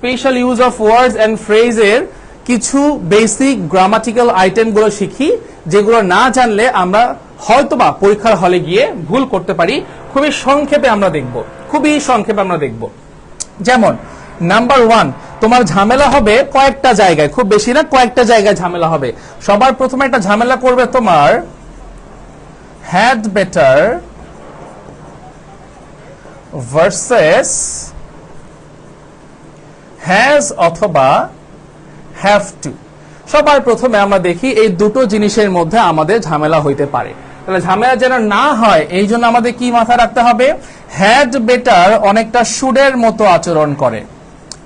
Special use of words and ফ্রেজের কিছু basic grammatical আইটেমগুলো শিখি, যেগুলো না জানলে আমরা হয়তোবা পরীক্ষার হলে গিয়ে ভুল করতে পারি। খুবই সংক্ষেপে আমরা দেখব। যেমন নাম্বার 1, তোমার ঝামেলা হবে কয়েকটা জায়গায়, খুব বেশি না, কয়েকটা জায়গায় ঝামেলা হবে। সবার প্রথমে একটা ঝামেলা করবে তোমার হ্যাড বেটার ভার্সেস হ্যাজ অথবা হ্যাভ টু। সবার প্রথমে আমরা দেখি এই দুটো জিনিসের মধ্যে আমাদের ঝামেলা হইতে পারে। তাহলে ঝামেলা যেন না হয় এই জন্য আমাদের কি মাথায় রাখতে হবে? হ্যাড বেটার অনেকটা শুডের মতো আচরণ করে।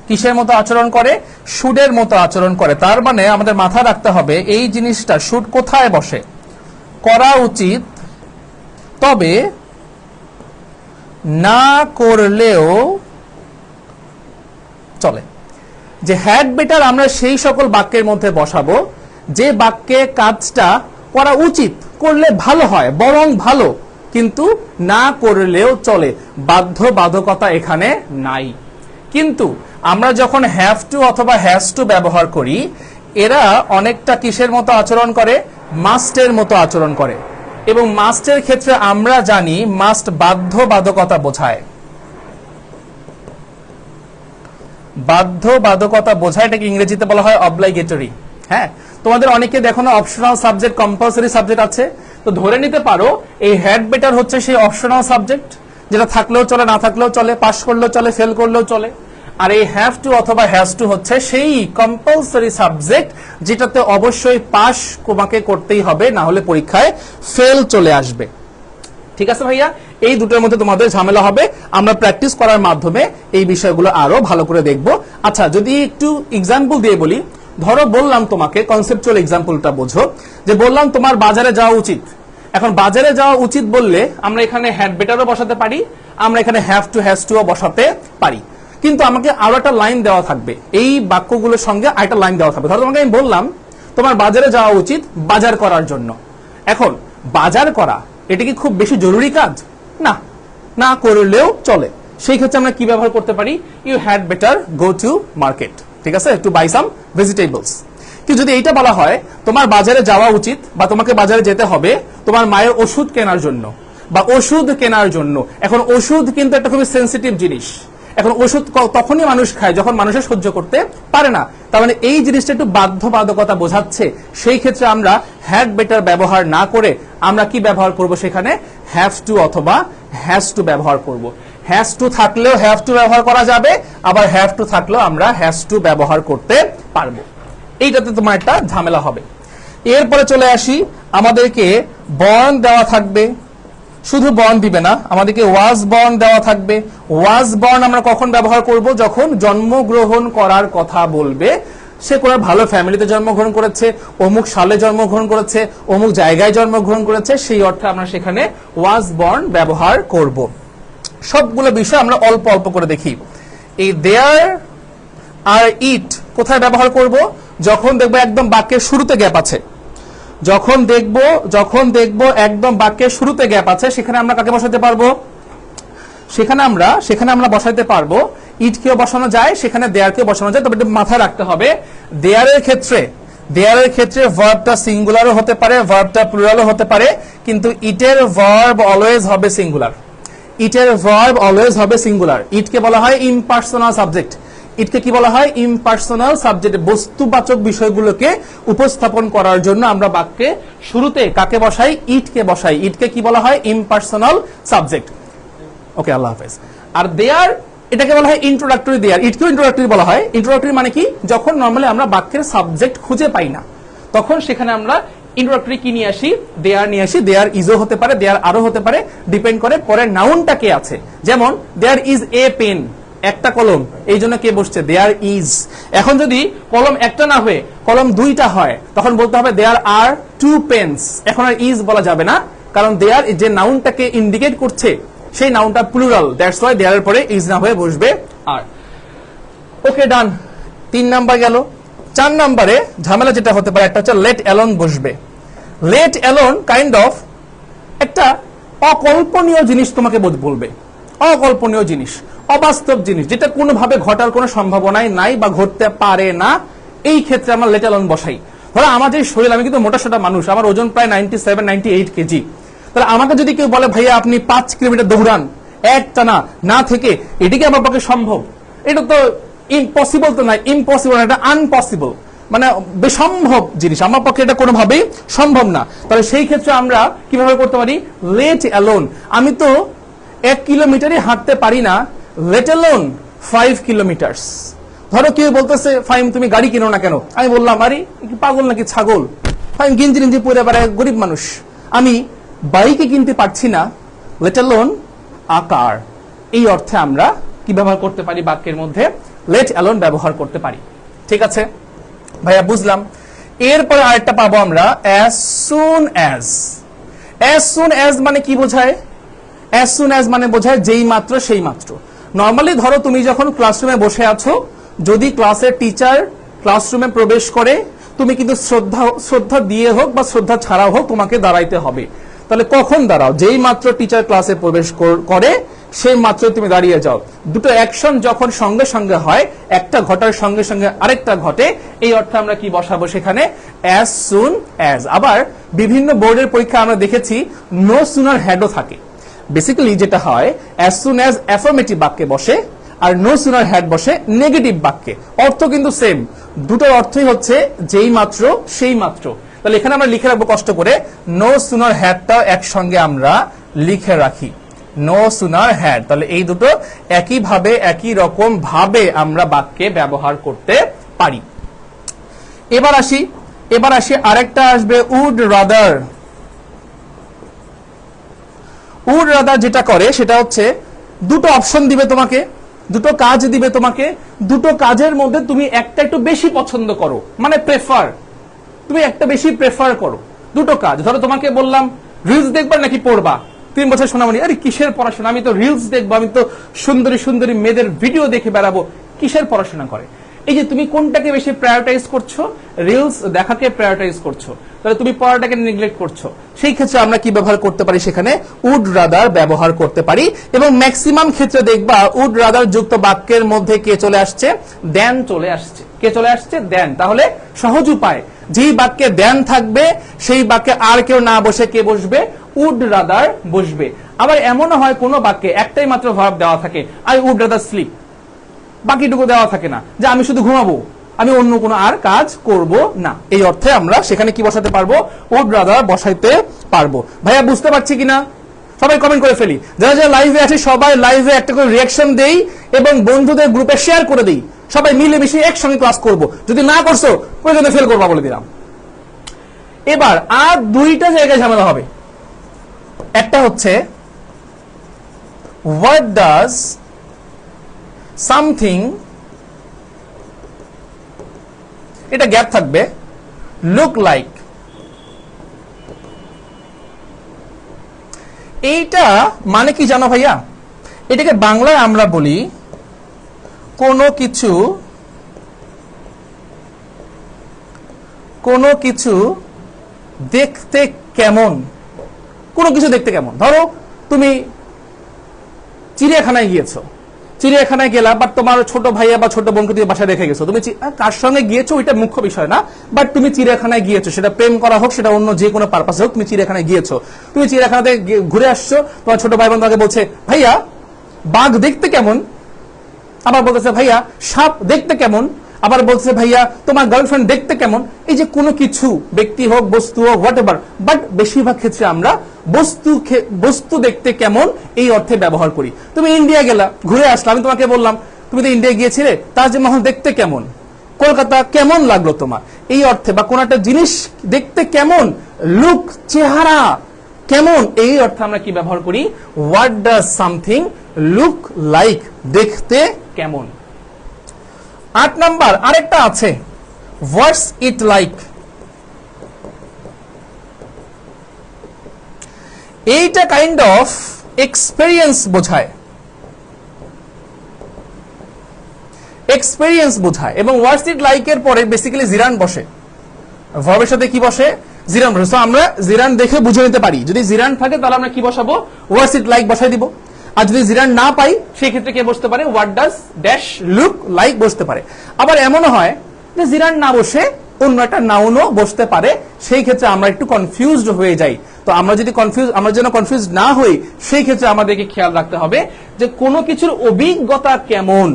কিসের মতো আচরণ করে? শুডের মতো আচরণ করে। তার মানে আমাদের মাথায় রাখতে হবে এই জিনিসটা শুড কোথায় বসে? করা উচিত, তবে না করলেও চলে। যে হ্যাড বেটার আমরা সেই সকল বাক্যের মধ্যে বসাবো যে বাক্যে কাজটা করা উচিত, করলে ভালো হয়, বরং ভালো, কিন্তু না করলেও চলে, বাধ্যবাধকতা এখানে নাই। কিন্তু আমরা যখন হ্যাভ টু অথবা হ্যাজ টু ব্যবহার করি, এরা অনেকটা কিসের মতো আচরণ করে? মাস্টের মতো আচরণ করে। এবং মাস্টের ক্ষেত্রে আমরা জানি মাস্ট বাধ্যবাধকতা বোঝায়। বাধ্যবাধকতা বোঝায়, এটাকে ইংরেজিতে বলা হয় অবলাইগেটরি। হ্যাঁ, তোমাদের অনেকে দেখো না অপশনাল সাবজেক্ট, কম্পালসরি সাবজেক্ট আছে, তো ধরে নিতে পারো এই হ্যাড বেটার হচ্ছে সেই অপশনাল সাবজেক্ট, যেটা থাকলেও চলে, না থাকলেও চলে, পাস করলেও চলে, ফেল করলেও চলে। আর এই হ্যাভ টু অথবা হ্যাজ টু হচ্ছে সেই কম্পালসরি সাবজেক্ট, যেটাতে অবশ্যই পাস তোমাকে করতেই হবে, না হলে পরীক্ষায় ফেল চলে আসবে। ঠিক আছে ভাইয়া, এই দুটোর মধ্যে তোমাদের ঝামেলা হবে। আমরা প্র্যাকটিস করার মাধ্যমে এই বিষয়গুলো আরো ভালো করে দেখব। আচ্ছা, যদি একটু এক্সাম্পল দিয়ে বলি, ধরো বললাম তোমাকে, কনসেপচুয়াল এক্সাম্পলটা বোঝো, যে বললাম তোমার বাজারে যাওয়া উচিত। এখন বাজারে যাওয়া উচিত বললে আমরা এখানে হ্যাড বেটারও বসাতে পারি, আমরা এখানে হ্যাভ টু হ্যাজ টু বসাতে পারি, কিন্তু আমাকে আরো একটা লাইন দেওয়া থাকবে, এই বাক্যগুলোর সঙ্গে আরেকটা লাইন দেওয়া থাকবে। ধরো তোমাকে আমি বললাম তোমার বাজারে যাওয়া উচিত বাজার করার জন্য। এখন বাজার করা এটা কি খুব বেশি জরুরি কাজ? না, না করলেও চলে। সেই ক্ষেত্রে আমরা কি ব্যবহার করতে পারি? You had better go to market, ঠিক আছে, টু বাই সাম ভেজিটেবলস। কিন্তু যদি এইটা বলা হয় তোমার বাজারে যাওয়া উচিত বা তোমাকে বাজারে যেতে হবে তোমার মায়ের ওষুধ কেনার জন্য বা ওষুধ কেনার জন্য। এখন ওষুধ কিন্তু একটা খুবই সেন্সিটিভ জিনিস। এখন ওষুধ তখনই মানুষ খায় যখন মানুষের সহ্য করতে পারে না। তার মানে এই জিনিসটা একটু বাধ্যবাধকতা বোঝাচ্ছে। সেই ক্ষেত্রে আমরা হ্যাড বেটার ব্যবহার না করে আমরা কি ব্যবহার করব? সেখানে হ্যাভ টু অথবা হ্যাজ টু ব্যবহার করব। হ্যাজ টু থাকলেও হ্যাভ টু ব্যবহার করা যাবে, আবার হ্যাভ টু থাকলেও আমরা হ্যাজ টু ব্যবহার করতে পারবো। এইটাতে তোমার একটা ঝামেলা হবে। এরপরে চলে আসি, আমাদেরকে বর্ন দেওয়া থাকবে। শুধু বর্ন দিবে না, আমাদেরকে ওয়াজ বর্ন দেওয়া থাকবে। ওয়াজ বর্ন আমরা কখন ব্যবহার করব? যখন জন্মগ্রহণ করার কথা বলবে। সে কোনো ভালো ফ্যামিলিতে জন্মগ্রহণ করেছে, অমুক সালে জন্মগ্রহণ করেছে, অমুক জায়গায় জন্মগ্রহণ করেছে, সেই অর্থে আমরা সেখানে ওয়াজ বর্ন ব্যবহার করব। সবগুলো বিষয় আমরা অল্প অল্প করে দেখি। এই দেয়ার আর ইট কোথায় ব্যবহার করব? যখন দেখবো একদম বাক্যের শুরুতে গ্যাপ আছে। যখন দেখব একদম বাক্যের শুরুতে গ্যাপ আছে, সেখানে আমরা কাকে বসাতে পারবো? সেখানে আমরা বসাতে পারবো ইট কেও বসানো যায়, সেখানে দেয়ার কেও বসানো যায়। তবে মাথায় রাখতে হবে দেয়ারের ক্ষেত্রে ভার্বটা সিঙ্গুলারও হতে পারে, ভার্বটা প্লুরালও হতে পারে, কিন্তু ইটের ভার্ব অলওয়েজ হবে সিঙ্গুলার। ইটকে বলা হয় ইমপার্সোনাল সাবজেক্ট। ইটকে কি বলা হয়? Impersonal subject. বস্তুবাচক বিষয়গুলোকে উপস্থাপন করার জন্য আমরা বাক্যে শুরুতে কাকে বসাই? ইটকে বসাই। ইটকে কি বলা হয়? Impersonal subject. ওকে, আল্লাহ হাফেজ। আর দেয়ার, এটাকে বলা হয় ইন্ট্রোডাক্টরি। দেয়ার ইটকেও ইন্ট্রোডাক্টরি বলা হয়। ইন্ট্রোডাক্টরি মানে কি? যখন নরমালি আমরা বাক্যের সাবজেক্ট খুঁজে পাই না, তখন সেখানে আমরা ইন্ট্রোডাক্টরি কি নিয়ে আসি? দেয়ার নিয়ে আসি। দেয়ার ইজও হতে পারে, দেয়ার আরও হতে পারে, ডিপেন্ড করে পরের নাউনটা কে আছে। যেমন দেয়ার ইজ এ পেন, একটা কলম, এই জন্য কে বসছে? There is. এখন যদি কলম একটা না হয়ে কলম দুইটা হয়, তখন বলতে হবে দেয়ার আর টু পেন্স। এখন আর ইজ বলা যাবে না, কারণ দেয়ার যে নাউনটাকে ইন্ডিকেট করছে সেই নাউনটা প্লুরাল, দ্যাটস ওয়াই দেয়ার এর পরে ইজ না হয়ে বসবে আর। ওকে, ডান। 3 নাম্বার গেল। 4 নাম্বারে ঝামেলা যেটা হতে পারে একটা হচ্ছে লেট অ্যালোন বসবে। লেট অ্যালোন কাইন্ড অফ একটা অকল্পনীয় জিনিস তোমাকে বলবে। অকল্পনীয় জিনিস। অবাস্তব জিনিস, যেটা কোনোভাবে ঘটার কোনো সম্ভাবনাই নাই বা ঘটতে পারে না, এই ক্ষেত্রে আমরা লেট অ্যালোন বসাই। ধরো আমার যে শরীর, আমি কিন্তু মোটাসোটা মানুষ, আমার ওজন প্রায় 97-98 কেজি। তাহলে আমাকে যদি কেউ বলে ভাইয়া আপনি 5 কিলোমিটার দৌড়ান একটানা না থেকে, এটি কি আমার পক্ষে সম্ভব? এটা তো ইম্পসিবল তো নয়, ইম্পসিবল, এটা আনপসিবল, মানে বেসম্ভব জিনিস, আমার পক্ষে এটা কোনোভাবেই সম্ভব না। তাহলে সেই ক্ষেত্রে আমরা কিভাবে করতে পারি? Let alone. আমি তো 1 কিলোমিটারই হাঁটতে পারি না, লেট অ্যালোন 5 কিলোমিটার। ধরো কেউ বলতেছে ফাইম তুমি গাড়ি কিনো না কেন? আমি বললাম আরে কি পাগল নাকি ছাগল, ফাইম গিঞ্জি নিঞ্জি পরে বেড়ায়, গরিব মানুষ, আমি বাইকে কিনতে পারছি না, লেট অ্যালোন আ কার। এই অর্থে আমরা কি ব্যবহার করতে পারি? বাক্যের মধ্যে লেট অ্যালোন ব্যবহার করতে পারি। ঠিক আছে ভাইয়া, বুঝলাম। এরপরে আরেকটা পাবো আমরা, as soon as. As soon as মানে কি বোঝায়? অ্যাজ সুন অ্যাজ মানে বোঝায় যেই মাত্র সেই মাত্র। নর্মালি ধরো তুমি যখন ক্লাসরুমে বসে আছো, যদি ক্লাসের টিচার ক্লাসরুমে প্রবেশ করে, তুমি কিন্তু শ্রদ্ধা দিয়ে হোক বা শ্রদ্ধা ছাড়াও হোক তোমাকে দাঁড়াইতে হবে। তাহলে কখন দাঁড়াও? যেই মাত্র টিচার ক্লাসে প্রবেশ করে সেই মাত্র তুমি দাঁড়িয়ে যাও। দুটো অ্যাকশন যখন সঙ্গে সঙ্গে হয়, একটা ঘটার সঙ্গে সঙ্গে আরেকটা ঘটে, এই অর্থে আমরা কি বসাবো সেখানে? As soon as. আবার বিভিন্ন বোর্ডের পরীক্ষা আমরা দেখেছি নো সুনার হ্যাডও থাকে। বেসিক্যালি যেটা হয়, অ্যাজ সুন অ্যাজ অ্যাফার্মেটিভ বাক্যে বসে আর নো সুনার হ্যাড বসে নেগেটিভ বাক্যে। অর্থ কিন্তু সেম, দুটোর অর্থই হচ্ছে যেই মাত্র সেই মাত্র। তাহলে এখানে আমরা লিখে রাখবো কষ্ট করে, নো সুনার হ্যাডটাও একসঙ্গে আমরা লিখে রাখি, নো সুনার হ্যাড। তাহলে এই দুটো একইভাবে একই রকম ভাবে আমরা বাক্যে ব্যবহার করতে পারি। এবার আসি আরেকটা আসবে উড রাদার। উড রাদার যেটা করে সেটা হচ্ছে দুটো অপশন দিবে তোমাকে, দুটো কাজ দিবে তোমাকে, দুটো কাজের মধ্যে তুমি একটা একটু বেশি পছন্দ করো, মানে প্রেফার, তুমি একটা বেশি প্রেফার করো। দুটো কাজ, ধরো তোমাকে বললাম রিলস দেখবা নাকি পড়বা? 3 বছর শোনামনি, আরে কিসের পড়াশোনা, আমি তো রিলস দেখবো, আমি তো সুন্দরী সুন্দরী মেয়েদের ভিডিও দেখে বেড়াবো, কিসের পড়াশোনা করে? এই যে তুমি কোনটাকে বেশি প্রায়োরিটাইজ করছো? রিলস দেখাকে প্রায়োরিটাইজ করছো, তাহলে তুমি পড়াটাকে নেগলেক্ট করছো। সেই ক্ষেত্রে আমরা কি ব্যবহার করতে পারি? সেখানে উড রাদার ব্যবহার করতে পারি। এবং ম্যাক্সিমাম ক্ষেত্রে দেখবা উড রাদার যুক্ত বাক্যের মধ্যে কে চলে আসছে? দেন চলে আসছে। কে চলে আসছে? দেন। তাহলে সহজ উপায়, যেই বাক্যে দেন থাকবে সেই বাক্যে আর কেউ না বসে কে বসবে? উড রাদার বসবে। আবার এমনও হয় কোনো বাক্যে একটাই মাত্র ভার্ব দেওয়া থাকে, আই উড রাদার স্লিপ, বাকিটুকু দেওয়া থাকে না, যে আমি শুধু ঘুমাবো, আমি অন্য কোনো আর কাজ করব না। এই অর্থে আমরা সেখানে কি বসাতে পারবো? উড রাদার বসাইতে পারবো। ভাইয়া বুঝতে পারছি কিনা? সবাই কমেন্ট করে ফেলি, যারা যারা লাইভে আছে সবাই লাইভে একটা করে রিঅ্যাকশন দেই এবং বন্ধুদের গ্রুপে শেয়ার করে দেই, সবাই মিলে মিশে একসঙ্গে ক্লাস করব। যদি না করছো প্রয়োজনে ফেল করবা বলে দিলাম। এবার আর দুইটা জায়গায় ঝামেলা হবে। একটা হচ্ছে হোয়াট ডাজ সামথিং, এটা গ্যাপ থাকবে, লুক লাইক। এইটা মানে কি জানো ভাইয়া? এটাকে বাংলায় আমরা বলি কোনো কিছু দেখতে কেমন। কোনো কিছু দেখতে কেমন? ধরো তুমি চিড়িয়াখানায় গিয়েছো, চিড়িয়াখানায় গেলা, বাট তোমার ছোট ভাইয়া বা ছোট বোনকে তুমি বাসায় রেখে গেছো। তুমি কার সঙ্গে গিয়েছো ওইটা মুখ্য বিষয় না, বাট তুমি চিড়িয়াখানায় গিয়েছো, সেটা প্রেম করা হোক, সেটা অন্য যে কোনো পারপাসে হোক, তুমি চিড়িয়াখানায় গিয়েছো। তুমি চিড়িয়াখানাতে ঘুরে আসছো, তোমার ছোট ভাই বোন তোমাকে বলছে ভাইয়া বাঘ দেখতে কেমন, আবার বলতেছে ভাইয়া সাপ দেখতে কেমন, আবার বলছে ভাইয়া তোমার গার্লফ্রেন্ড দেখতে কেমন। এই যে কোনো কিছু, ব্যক্তি হোক বস্তু হোক হোয়াট এভার, বাট বেশিরভাগ ক্ষেত্রে আমরা বস্তু দেখতে কেমন এই অর্থে ব্যবহার করি। তুমি ইন্ডিয়া গেলা, ঘুরে আসলা, আমি তোমাকে বললাম তুমি তো ইন্ডিয়া গিয়েছিলে, তাজমহল দেখতে কেমন, কলকাতা কেমন লাগলো তোমার, এই অর্থে, বা কোন একটা জিনিস দেখতে কেমন, লুক চেহারা কেমন, এই অর্থে আমরা কি ব্যবহার করি? What does something look like, দেখতে কেমন। 8 নাম্বার আরেকটা আছে, হোয়াটস ইট লাইক। এইটা কাইন্ড অফ এক্সপেরিয়েন্স বোঝায়, এক্সপেরিয়েন্স বোঝায়। এবং হোয়াটস ইট লাইক এর পরে বেসিক্যালি জিরান বসে, ভার্বের সাথে কি বসে? জিরান বসে। তো আমরা জিরান দেখে বুঝে নিতে পারি, যদি জিরান থাকে তাহলে আমরা কি বসাবো? হোয়াটস ইট লাইক বসাই দিব। আর যদি জিরান না পাই সেই ক্ষেত্রে কে বসতে পারে, what does dash look like বসতে পারে। আবার এমনও হয় যে জিরান না বসে অন্য একটা নাউনও বসতে পারে, সেই ক্ষেত্রে আমরা একটু কনফিউজড হয়ে যাই। তো আমরা যেন কনফিউজ না হই, সেই ক্ষেত্রে আমাদেরকে খেয়াল রাখতে হবে যে কোনো কিছুর অভিজ্ঞতা কেমন।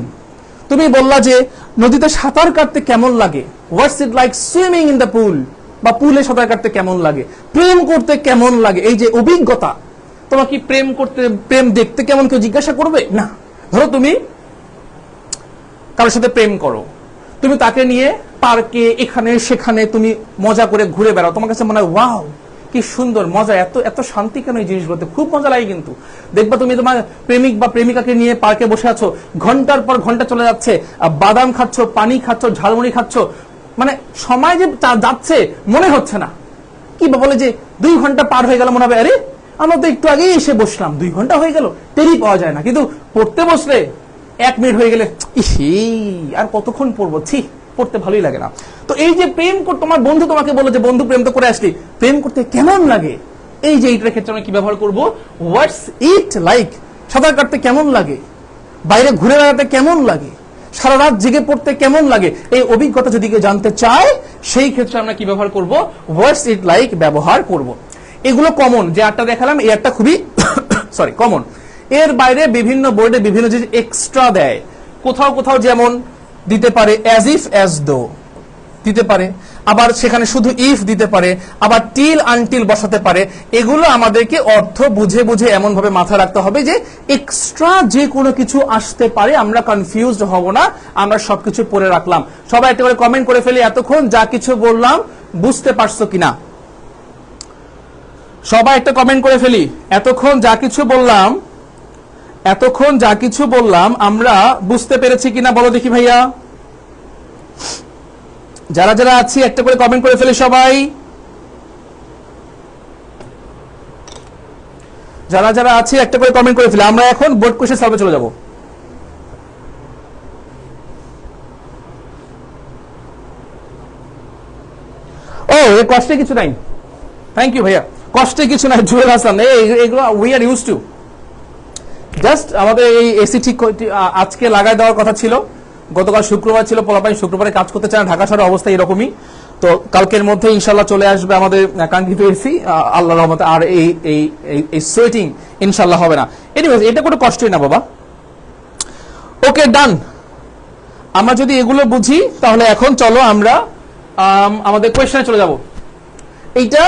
তুমি বললা যে নদীতে সাঁতার কাটতে কেমন লাগে, what's it like swimming in the pool, বা পুলে সাঁতার কাটতে কেমন লাগে, প্রেম করতে কেমন লাগে, এই যে অভিজ্ঞতা। তোমার কি প্রেম দেখতে কেমন কেউ জিজ্ঞাসা করবে না। ধরো তুমি কারোর সাথে প্রেম করো, তুমি তাকে নিয়ে পার্কে এখানে সেখানে তুমি মজা করে ঘুরে বেড়াও, তোমার কাছে মনে হয় ওয়াও কি সুন্দর মজা, এত এত শান্তি কেন এই জিনিসগুলোতে, খুব মজা লাগে। কিন্তু দেখবা তুমি তোমার প্রেমিক বা প্রেমিকাকে নিয়ে পার্কে বসে আছো, ঘন্টার পর ঘন্টা চলে যাচ্ছে, বাদাম খাচ্ছ, পানি খাচ্ছ, ঝালমুড়ি খাচ্ছ, মানে সময় যে যাচ্ছে মনে হচ্ছে না। কি বলে যে 2 ঘন্টা পার হয়ে গেল, মনে হবে আরে আমরা তো একটু আগেই এসে বসলাম, 2 ঘন্টা হয়ে গেল, টেরই পাওয়া যায় না। কিন্তু পড়তে বসলে 1 মিনিট হয়ে গেলে ইসি আর কতক্ষণ পড়বো, ছি পড়তে ভালোই লাগে না। তো এই যে প্রেম করতে, তোমার বন্ধু তোমাকে বলো যে বন্ধু প্রেম তো করে আসলি, প্রেম করতে কেমন লাগে, এই যে এইটার ক্ষেত্রে আমরা কি ব্যবহার করবো, হোয়াটস ইট লাইক, সাঁতার কাটতে কেমন লাগে, বাইরে ঘুরে বেড়াতে কেমন লাগে, সারা রাত জেগে পড়তে কেমন লাগে, এই অভিজ্ঞতা যদি কেউ জানতে চায় সেই ক্ষেত্রে আমরা কি ব্যবহার করব, হোয়াটস ইট লাইক ব্যবহার করব। এগুলো কমন, যে 8টা দেখালাম এই 8টা খুবই সরি কমন। এর বাইরে বিভিন্ন বোর্ডে বিভিন্ন জিনিস এক্সট্রা দেয়, কোথাও কোথাও যেমন দিতে পারে অ্যাজ ইফ অ্যাজ দো দিতে পারে, আবার সেখানে শুধু ইফ দিতে পারে, আবার টিল আনটিল বসাতে পারে। এগুলো আমাদেরকে অর্থ বুঝে বুঝে এমন ভাবে মাথায় রাখতে হবে যে এক্সট্রা যে কোনো কিছু আসতে পারে, আমরা কনফিউজড হব না, আমরা সবকিছু পড়ে রাখলাম। সবাই একটা করে কমেন্ট করে ফেলি, এতক্ষণ যা কিছু বললাম বুঝতে পারছো কিনা। সবাই একটা কমেন্ট করে ফেলি, এতক্ষণ যা কিছু বললাম আমরা বুঝতে পেরেছি কিনা বলো দেখি ভাইয়া। যারা যারা আছি একটা করে কমেন্ট করে ফেলি সবাই, যারা যারা আছি একটা করে কমেন্ট করে ফেলি। আমরা এখন বোর্ড কোশ্চেন সলভে চলে যাব। ও এ কষ্টে কিছু নাই, থ্যাংক ইউ ভাইয়া, কষ্টে কিছু নাই, জুয়েল হাসান, এগুলো we are use to. Just আমাদের এই এসি ঠিক আজকে লাগাই দেওয়ার কথা ছিল, গতকাল শুক্রবার ছিল, পোলাপাই শুক্রবারে কাজ করতে চায় না, ঢাকা শহরের অবস্থা এরকমই। তো কালকের মধ্যে ইনশাল্লাহ চলে আসবে আমাদের কাঙ্ক্ষিত এসি আল্লাহর রহমতে, আর এই সোয়েটিং ইনশাল্লাহ হবে না। এনিওয়েজ এটা কোনো কষ্টই না বাবা। ওকে ডান, আমরা যদি এগুলো বুঝি তাহলে এখন চলো আমরা আমাদের কোয়েশ্চনে চলে যাব। এইটা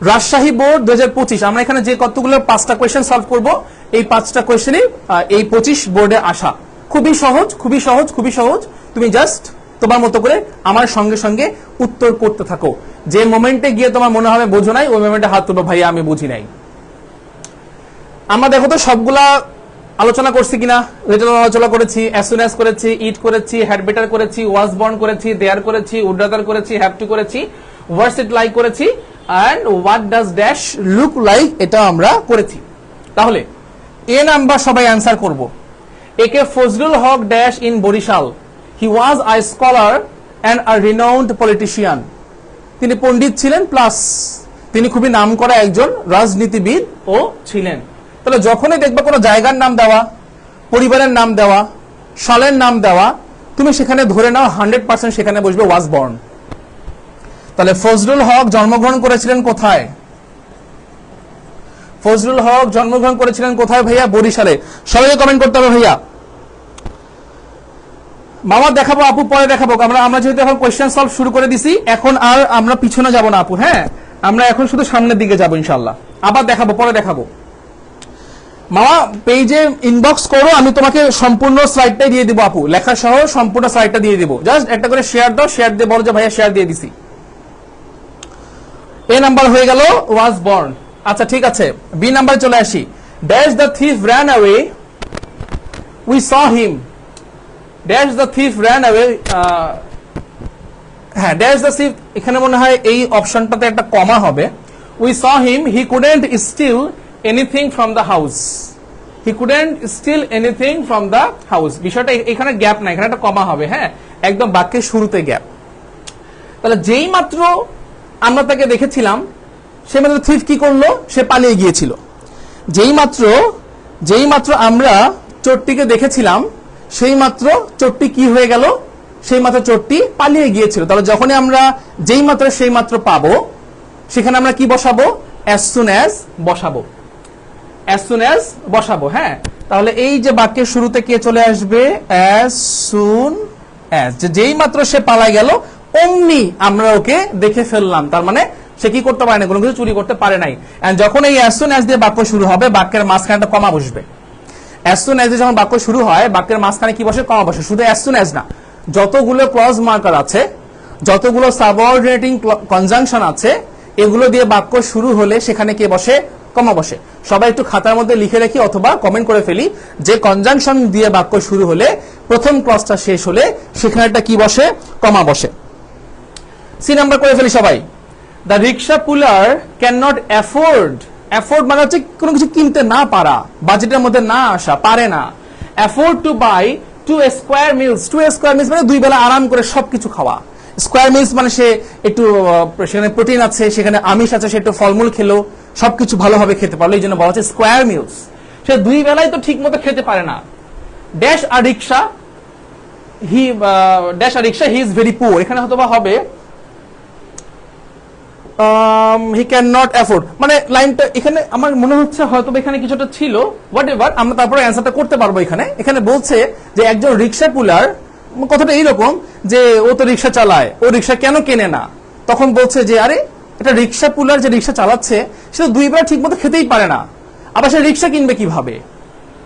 রাজশাহী বোর্ড 2025, আমরা এখানে যে কতগুলো 5টা কোয়েশ্চেন সলভ করব, এই 5টা কোয়েশ্চেনই এই 25 বোর্ডে আসা। খুবই সহজ, খুবই সহজ, খুবই সহজ। তুমি জাস্ট তোমার মতো করে আমার সঙ্গে সঙ্গে উত্তর করতে থাকো। যে মোমেন্টে গিয়ে তোমার মনে হবে বোঝো নাই, ওই মোমেন্টে হাত তুলবো, ভাইয়া আমি বুঝি নাই। আমরা দেখো তো সবগুলা আলোচনা করছি কিনা। লিটল আলোচনা করেছি, অ্যাজ সুন অ্যাজ করেছি, ইট করেছি, হ্যাড বেটার করেছি, ওয়াজ বর্ন করেছি, দেয়ার করেছি, উড রাদার করেছি, হ্যাভ টু করেছি, হোয়াটস ইট লাইক করেছি, and what does dash look like এটা আমরা করেছি। তাহলে এ নাম্বার সবাই অ্যান্সার করব। A K Fazlul Huq dash in Barisal, he was a scholar and a renowned politician. তিনি পণ্ডিত ছিলেন, প্লাস তিনি খুবই নামকরা একজন রাজনীতিবিদ ও ছিলেন। তাহলে যখনই দেখবে কোনো জায়গার নাম দেওয়া, পরিবারের নাম দেওয়া, সালের নাম দেওয়া, তুমি সেখানে ধরে নাও 100% সেখানে বসবে ওয়াজ বর্ন। তাহলে ফজলুল হক জন্মগ্রহণ করেছিলেন কোথায়? ফজলুল হক জন্মগ্রহণ করেছিলেন কোথায় ভাইয়া? বরিশালে। সবাইকে কমেন্ট করতে হবে ভাইয়া। মামা দেখাবো, আপু পরে দেখাবো। আমরা যেহেতু এখন কোয়েশ্চেন সলভ শুরু করে দিছি, এখন আর আমরা পিছনে যাব না আপু, হ্যাঁ আমরা এখন শুধু সামনের দিকে যাবো ইনশাআল্লাহ। আবার দেখাবো, পরে দেখাবো। মামা পেজে ইনবক্স করো, আমি তোমাকে সম্পূর্ণ স্লাইডটাই দিয়ে দিব আপু, লেখা সহ সম্পূর্ণ স্লাইডটা দিয়ে দিব। জাস্ট একটা করে শেয়ার দাও, শেয়ার দিয়ে বলো যে ভাইয়া শেয়ার দিয়ে দিছি। এ নাম্বার হয়ে গেল ওয়াজ বর্ন। আচ্ছা ঠিক আছে, বি নাম্বার চলে আসি। Dash the thief ran away, we saw him. Dash the thief ran away, হ্যাঁ ড্যাশ দ্য থিফ, এখানে মনে হয় এই অপশনটাতে একটা কমা হবে। we saw him, he couldn't steal anything from the house. He couldn't steal anything from the house. বিষয়টা এখানে গ্যাপ না, এখানে একটা কমা হবে, হ্যাঁ একদম বাক্যের শুরুতে গ্যাপ। তাহলে যেই মাত্র আমরা তাকে দেখেছিলাম, সে মাত্র থিফ কি করলো? সে পালিয়ে গিয়েছিল। যেই মাত্র যেই মাত্র আমরা চোরটিকে দেখেছিলাম সেই মাত্র চোরটি কি হয়ে গেল, সেই মাত্র চোরটি পালিয়ে গিয়েছিল। তাহলে যখনই আমরা যেই মাত্র সেই মাত্র পাবো সেখানে আমরা কি বসাবো, as soon as বসাবো, as soon as বসাবো। হ্যাঁ, তাহলে এই যে বাক্যের শুরুতে কে চলে আসবে, as soon as, যেই মাত্র সে পালাই গেল অমনি আমরা ওকে দেখে ফেললাম। তার মানে সে কি করতে পারে না, কোনো কিছু চুরি করতে পারে নাই। এন্ড যখন এই as soon as দিয়ে বাক্য শুরু হবে বাক্যের মাঝখানে একটা কমা বসবে। as soon as দিয়ে যখন বাক্য শুরু হয় বাক্যের মাঝখানে কি বসে, কমা বসে। শুধু as soon as না, যতগুলো ক্লজ মার্কার আছে, যতগুলো সাবঅর্ডিনেটিং কনজাংশন আছে, এগুলো দিয়ে বাক্য শুরু হলে সেখানে কে বসে, কমা বসে। সবাই একটু খাতার মধ্যে লিখে রাখি অথবা কমেন্ট করে ফেলি যে কনজাংশন দিয়ে বাক্য শুরু হলে প্রথম ক্লজটা শেষ হলে সেখানে একটা কি বসে, কমা বসে। সি নাম্বার করে ফেলি সবাই। The rickshaw puller can not afford, afford মানে হচ্ছে কোনো কিছু কিনতে না পারা, বাজেটের মধ্যে না আসা, পারে না। Afford to buy 2 square meals, 2 square meals মানে 2 বেলা আরাম করে সবকিছু খাওয়া। স্কয়ার মিলস মানে সে একটু সেখানে প্রোটিন আছে, সেখানে আমিষ আছে, সে একটু ফলমূল খেলো, সবকিছু ভালোভাবে খেতে পারলো, এই জন্য বলা হচ্ছে স্কয়ার মিলস। সে 2 বেলায় তো ঠিক মতো খেতে পারে না। ড্যাশ আর রিক্সা, হি ড্যাশ আর rickshaw he is very poor, এখানে হয়তো বা হবে হি ক্যান নট অ্যাফোর্ড, মানে লাইনটা এখানে আমার মনে হচ্ছে হয়তো এখানে কিছুটা ছিল, হোয়াট এভার, আমরা তারপরে অ্যান্সারটা করতে পারবো। এখানে বলছে যে একজন রিক্সা পুলার, কথাটা এইরকম যে ও তো রিক্সা চালায়, ও রিক্সা কেন কেনে না, তখন বলছে যে আরে এটা রিক্সা পুলার যে রিক্সা চালাচ্ছে সে তো 2 বেলা ঠিক মতো খেতেই পারে না, আবার সে রিক্সা কিনবে কিভাবে।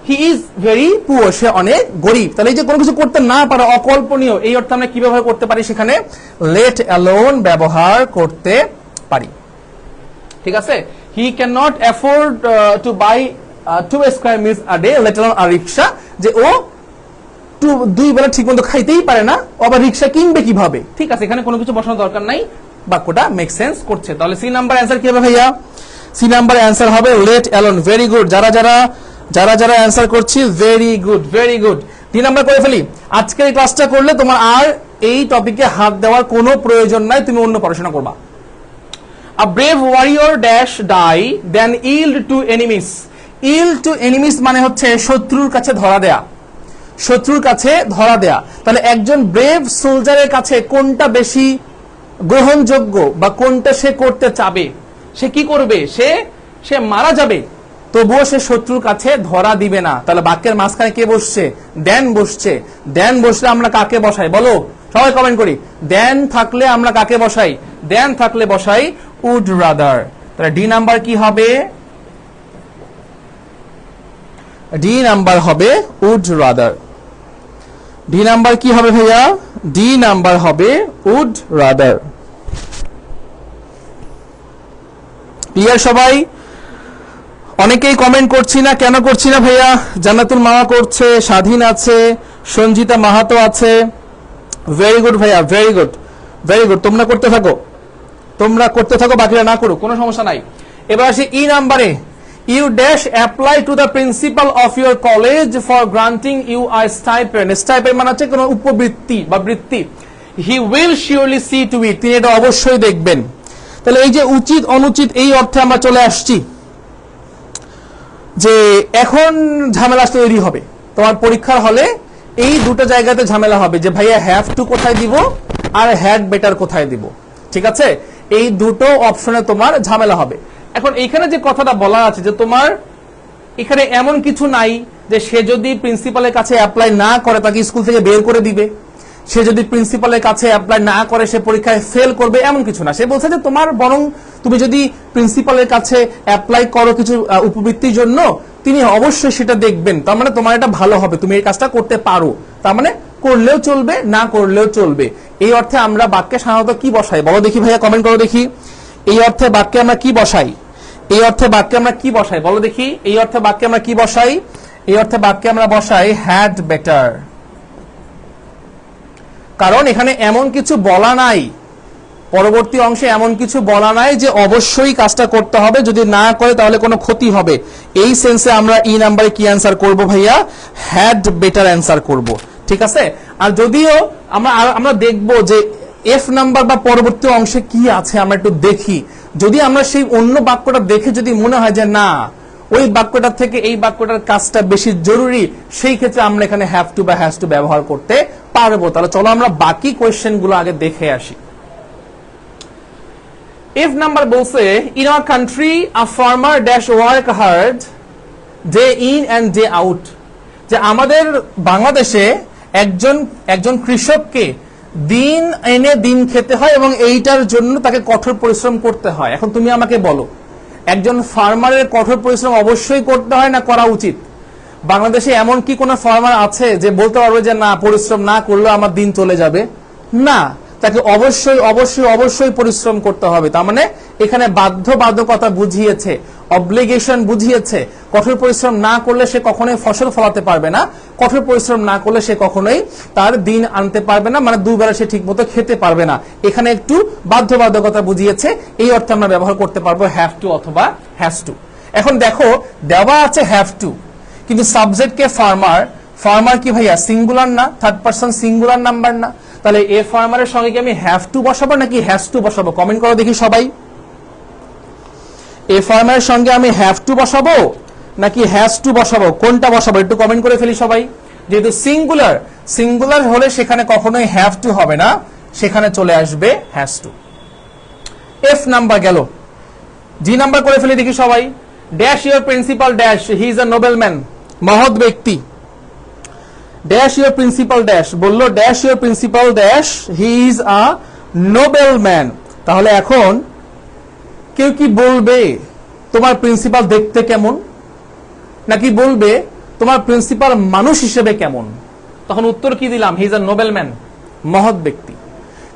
হি ইজ ভেরি পুয়ার, সে অনেক গরিব। তাহলে এই যে কোনো কিছু করতে না পারা, অকল্পনীয়, এই অর্থে আমরা কি ব্যবহার করতে পারি, সেখানে লেট অ্যালোন ব্যবহার করতে পারি। ঠিক আছে, he can not afford to buy 2 square meals a day, let alone a rickshaw, যে ও 2 বেলা ঠিক মতো খাইতেই পারে না, আবার রিক্সা কিনবে কিভাবে। ঠিক আছে, এখানে কোনো কিছু বসানোর দরকার নাই, বাক্যটা মেক সেন্স করছে। তাহলে সি নাম্বার অ্যান্সার কি হবে ভাইয়া, সি নাম্বার অ্যান্সার হবে লেট অ্যালোন। ভেরি গুড, যারা অ্যান্সার করছি very good, very good. 3 number করে ফেলি। আজকের এই ক্লাসটা করলে তোমার আর এই টপিকে হাত দেওয়ার কোনো প্রয়োজন নাই, তুমি অন্য পড়াশোনা করবা। A brave warrior dash die then yield to enemies. Yield to enemies মানে হচ্ছে শত্রুর কাছে ধরা দেয়া, শত্রুর কাছে ধরা দেয়া। তাহলে একজন ব্রেভ সোলজারের কাছে কোনটা বেশি গ্রহণযোগ্য বা কোনটা সে করতে চাবে, সে কি করবে, সে মারা যাবে, তবুও সে শত্রুর কাছে ধরা দিবে না। তাহলে বাক্যের মাঝখানে কে বসছে, দেন বসছে। দেন বসলে আমরা কাকে বসাই বলো, সবাই কমেন্ট করি। দেন থাকলে আমরা কাকে বসাই, দেন থাকলে বসাই উড রাদার। তাহলে ডি নাম্বার কি হবে, ডি নাম্বার হবে উড রাদার। ডি নাম্বার কি হবে ভাইয়া, ডি নাম্বার হবে উড রাদার। ক্লিয়ার সবাই? অনেকেই কমেন্ট করছি না, কেন করছি না ভাইয়া? জান্নাতুল মামা করছে, স্বাধীন আছে, সঞ্জিতা মাহাতো আছে। ভেরি গুড ভাইয়া, ভেরি গুড, ভেরি গুড। তোমরা করতে থাকো, তোমরা করতে থাকো, বাকিরা না করো, কোনো সমস্যা নাই। এবার আসি ই নাম্বারে। You dash apply to the principal of your college for granting you a stipend. Stipend মানে হচ্ছে কোনো উপবৃত্তি বা বৃত্তি। He will surely see to it, তিনি এটা অবশ্যই দেখবেন। তাহলে এই যে উচিত অনুচিত, এই অর্থে আমরা চলে আসছি যে এখন ঝামেলা তৈরি হবে তোমার পরীক্ষার হলে। এই দুটো জায়গাতে ঝামেলা হবে যে ভাইয়া হ্যাভ টু কোথায় দিব আর হ্যাড বেটার কোথায় দিব। ঠিক আছে, এই দুটো অপশনে তোমার ঝামেলা হবে। এখন এখানে যে কথাটা বলা আছে যে তোমার এখানে এমন কিছু নাই যে সে যদি প্রিন্সিপালের কাছে অ্যাপ্লাই না করে তাকে স্কুল থেকে বের করে দিবে, সে যদি প্রিন্সিপালের কাছে অ্যাপ্লাই না করে সে পরীক্ষায় ফেল করবে, এমন কিছু না। সে বলছে যে তোমার বরং তুমি যদি প্রিন্সিপালের কাছে অ্যাপ্লাই করো কিছু উপবৃত্তির জন্য, তিনি অবশ্যই সেটা দেখবেন। তার মানে তোমার এটা ভালো হবে, তুমি এই কাজটা করতে পারো, তার মানে করলেও চলবে না করলেও চলবে। এই অর্থে আমরা বাক্যে সাধারণত কি বসাই বলো দেখি ভাইয়া, কমেন্ট করো দেখি। এই অর্থে বাক্যে আমরা কি বসাই, এই অর্থে বাক্যে আমরা কি বসাই বলো দেখি। এই অর্থে বাক্যে আমরা কি বসাই, এই অর্থে বাক্যে আমরা বসাই হ্যাড বেটার। কারণ এখানে এমন কিছু বলা নাই, পরবর্তী অংশে এমন কিছু বলা নাই যে অবশ্যই কাজটা করতে হবে, যদি না করে তাহলে কোনো ক্ষতি হবে। এই সেন্সে আমরা ই নাম্বারে কি অ্যান্সার করব ভাইয়া, হ্যাড বেটার অ্যান্সার করব। ঠিক আছে, আর যদিও আমরা দেখব যে এফ নাম্বার বা পরবর্তী অংশে কি আছে আমরা একটু দেখি। যদি আমরা সেই অন্য বাক্যটা দেখে যদি মনে হয় যে না ওই বাক্যটা থেকে এই বাক্যটার কাজটা বেশি জরুরি, সেই ক্ষেত্রে আমরা এখানে হ্যাভ টু বা হ্যাজ টু ব্যবহার করতে পারবো। তাহলে চলো আমরা বাকি কোয়েশ্চেন গুলো আগে দেখে আসি। ইফ নাম্বার বলছে in our country a farmer dash work hard day in and day out, যে আমাদের বাংলাদেশে একজন কৃষককে দিন এনে দিন খেতে হয় এবং এইটার জন্য তাকে কঠোর পরিশ্রম করতে হয়। এখন তুমি আমাকে বলো, একজন ফার্মারের কঠোর পরিশ্রম অবশ্যই করতে হয় না করা উচিত? বাংলাদেশে এমন কি কোনো ফার্মার আছে যে বলতে পারবে যে না, পরিশ্রম না করলেও আমার দিন চলে যাবে? না, তাকে অবশ্যই অবশ্যই অবশ্যই পরিশ্রম করতে হবে। তার মানে এখানে বাধ্যবাধকতা বুঝিয়েছে, অব্লিগেশন বুঝিয়েছে। কঠোর পরিশ্রম না করলে সে কখনোই ফসল ফলাতে পারবে না, কঠোর পরিশ্রম না করলে সে কখনোই তার দিন আনতে পারবে না, মানে দুবেলা সে ঠিক মতো খেতে পারবে না। এখানে একটু বাধ্যবাধকতা বুঝিয়েছে, এই অর্থে আমরা ব্যবহার করতে পারবো হ্যাভ টু অথবা হ্যাজ টু। এখন দেখো দেওয়া আছে হ্যাভ টু, কিন্তু সাবজেক্ট কে ফার্মার। ফার্মার কি ভাইয়া সিঙ্গুলার না? থার্ড পারসন সিঙ্গুলার নাম্বার না? তাহলে এ ফার্মারের সঙ্গে কি আমি হ্যাভ টু বসাবো নাকি হ্যাজ টু বসাবো? কমেন্ট করো দেখি সবাই। এ ফার্মারের সঙ্গে আমি হ্যাভ টু বসাবো নাকি হ্যাজ টু বসাবো? কোনটা বসাবো একটু কমেন্ট করে ফেলি সবাই। যেহেতু সিঙ্গুলার হলে সেখানে কখনোই হ্যাভ টু হবে না, সেখানে চলে আসবে হ্যাজ টু। এফ নাম্বার গেল, জি নাম্বার করে ফেলি দেখি সবাই। Dash your principal dash he is a nobleman, মহৎ ব্যক্তি। ড্যাশ ইউর প্রিন্সিপাল ড্যাশ বললো dash your principal dash he is a nobleman. তাহলে এখন কেউ কি বলবে তোমার প্রিন্সিপাল দেখতে কেমন, নাকি বলবে তোমার প্রিন্সিপাল মানুষ হিসেবে কেমন? তখন উত্তর কি দিলাম? হি ইজ আ নোবেলম্যান, মহৎ ব্যক্তি।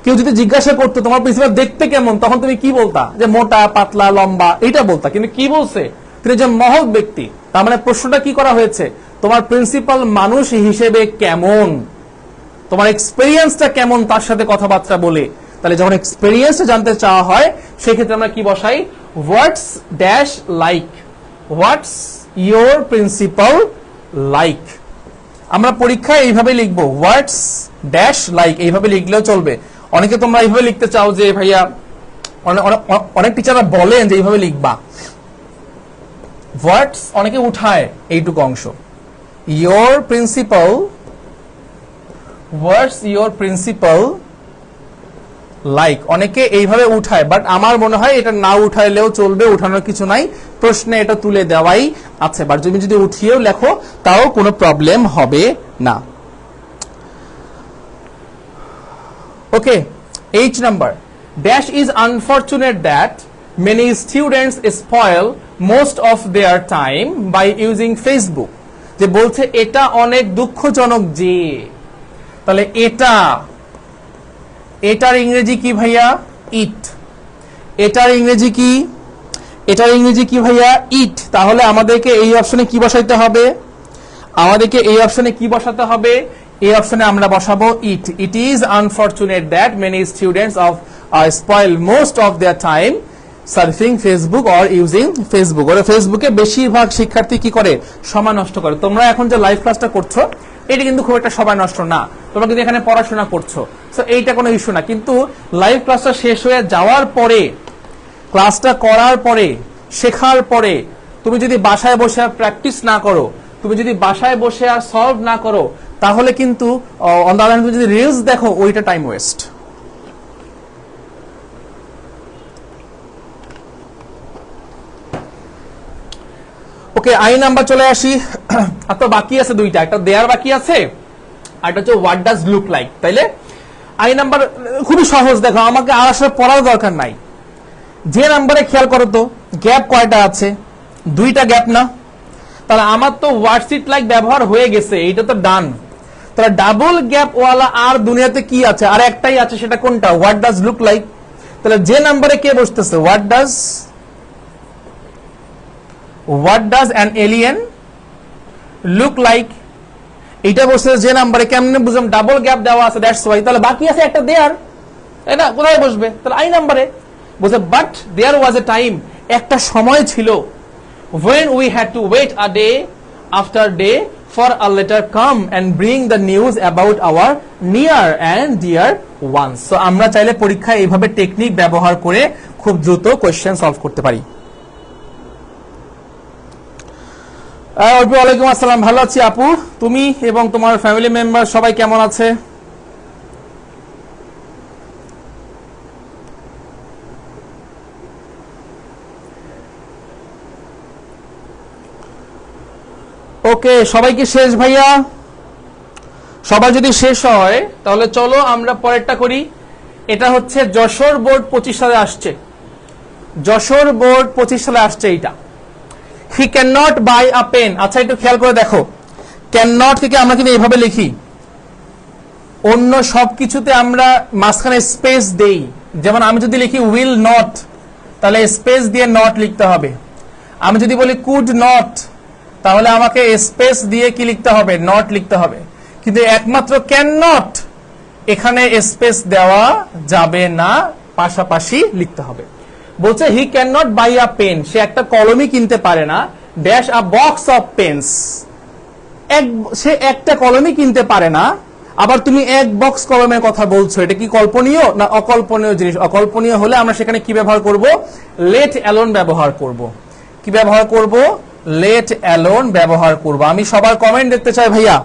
কেউ যদি জিজ্ঞাসা করতো তোমার প্রিন্সিপাল দেখতে কেমন, তখন তুমি কি বলতা? যে মোটা, পাতলা, লম্বা, এটা বলতা। কিন্তু কি বলছে? তিনি যে মহৎ ব্যক্তি। তার মানে প্রশ্নটা কি করা হয়েছে? তোমার প্রিন্সিপাল মানুষ হিসেবে কেমন, তোমার এক্সপেরিয়েন্সটা কেমন তার সাথে কথাবার্তা বলে। তাহলে যখন এক্সপেরিয়েন্স জানতে চাওয়া হয় সেক্ষেত্রে আমরা কি বসাই? What's dash like, what's your principal like. আমরা পরীক্ষায় এইভাবে লিখবো, হোয়াটস ড্যাশ লাইক, এইভাবে লিখলেও চলবে। অনেকে তোমরা এইভাবে লিখতে চাও যে ভাইয়া, অনেক টিচাররা বলেন যে এইভাবে লিখবা। হোয়াটস অনেকে উঠায় এইটুকু অংশ, your principal, what's your principal like, অনেকে এইভাবে উঠায়। বাট আমার মনে হয় এটা না উঠাইলেও চলবে, উঠানোর কিছু নাই, প্রশ্নে এটা তুলে দেওয়াই আছে। বাট তুমি যদি উঠিয়েও লেখো তাও কোনো প্রবলেম হবে না। ওকে, H number, dash is unfortunate that many students spoil most of their time by using Facebook. যে বলছে এটা অনেক দুঃখজনক যে, তাহলে এটার ইংরেজি কি ভাইয়া? ইট। এটার ইংরেজি কি? এটার ইংরেজি কি ভাইয়া? ইট। তাহলে আমাদেরকে এই অপশনে কি বসাইতে হবে? আমাদেরকে এই অপশনে কি বসাতে হবে? এই অপশনে আমরা বসাবো it. It is unfortunate that many students of spoil most of their time surfing Facebook or using Facebook. ওরা ফেসবুকে বেশিরভাগ শিক্ষার্থী কি করে? সময় নষ্ট করে। তোমরা এখন যে লাইভ ক্লাসটা করছো এটা কিন্তু খুব একটা সময় নষ্ট না, তোমরা কিন্তু এখানে পড়াশোনা করছো, সো এইটা কোনো ইস্যু না। কিন্তু লাইভ ক্লাসটা শেষ হয়ে যাওয়ার পরে, ক্লাসটা করার পরে, শেখার পরে তুমি যদি বাসায় বসে আর প্র্যাকটিস না করো, তুমি যদি বাসায় বসে আর সলভ না করো, তাহলে কিন্তু অনলাইনে তুমি যদি রিলস দেখো ওইটা time waste. Okay, I number চলে আসি। আর তো বাকি আছে দুইটা, একটা দেয়ার বাকি আছে আর একটা হচ্ছে হোয়াট ডাজ লুক লাইক। তাইলে আই নাম্বার খুবই সহজ, দেখো আমাকে আর আসলে পড়ার দরকার নাই। যে নাম্বারে খেয়াল করো তো গ্যাপ কয়টা আছে? দুইটা গ্যাপ না? তাহলে আমার তো হোয়াটস ইট লাইক ব্যবহার হয়ে গেছে, এইটা তো ডান। তাহলে ডাবল গ্যাপ ওয়ালা আর দুনিয়াতে কি আছে? আর একটাই আছে, সেটা কোনটা? What does look like. তাহলে যে নাম্বারে কে বসতেছে? What does an alien look like, এইটা বসে যে নাম্বারে। কেমনে বুঝলাম? ডাবল গ্যাপ দেওয়া আছে, দ্যাটস ওয়াই। তাহলে বাকি আছে একটা দেয়ার, তাই না? কোথায় বসবে? তাহলে আই নাম্বারে বসে। But there was A time, একটা সময় ছিল, when we had to wait a day after day for a letter come and bring the news about our near and dear ones. So আমরা চাইলে পরীক্ষায় এইভাবে টেকনিক ব্যবহার করে খুব দ্রুত কোশ্চেন সলভ করতে পারি। ওয়ালাইকুম আসসালাম, ভালো আছি আপু, তুমি এবং তোমার ফ্যামিলি মেম্বার সবাই কেমন আছে? ওকে, সবাই কি শেষ ভাইয়া? সবাই যদি শেষ হয় তাহলে চলো আমরা পরেরটা করি। এটা হচ্ছে যশোর বোর্ড 25 সালে আসছে, যশোর বোর্ড 25 সালে আসছে এইটা। He can not buy a pen. আচ্ছা একটু খেয়াল করে দেখো, ক্যান নট থেকে আমরা কিন্তু এইভাবে লিখি, অন্য সবকিছুতে আমরা মাঝখানে স্পেস দেই। যেমন আমি যদি লিখি উইল নট, তাহলে স্পেস দিয়ে নট লিখতে হবে। আমি যদি বলি কুড নট, তাহলে আমাকে স্পেস দিয়ে কি লিখতে হবে? নট লিখতে হবে। কিন্তু একমাত্র ক্যান নট, এখানে স্পেস দেওয়া যাবে না, পাশাপাশি লিখতে হবে। বলছে he can not buy a pen, সে একটা কলমই কিনতে পারে না, dash a box of pens, সে একটা কলমই কিনতে পারে না। আবার তুমি এক বক্স কলমের কথা বলছো, এটা কি কল্পনীয় না অকল্পনীয় জিনিস? অকল্পনীয় হলে আমরা সেখানে কি ব্যবহার করব? লেট অ্যালোন ব্যবহার করব। কি ব্যবহার করব? লেট অ্যালোন ব্যবহার করব। আমি সবার কমেন্ট দেখতে চাই ভাইয়া,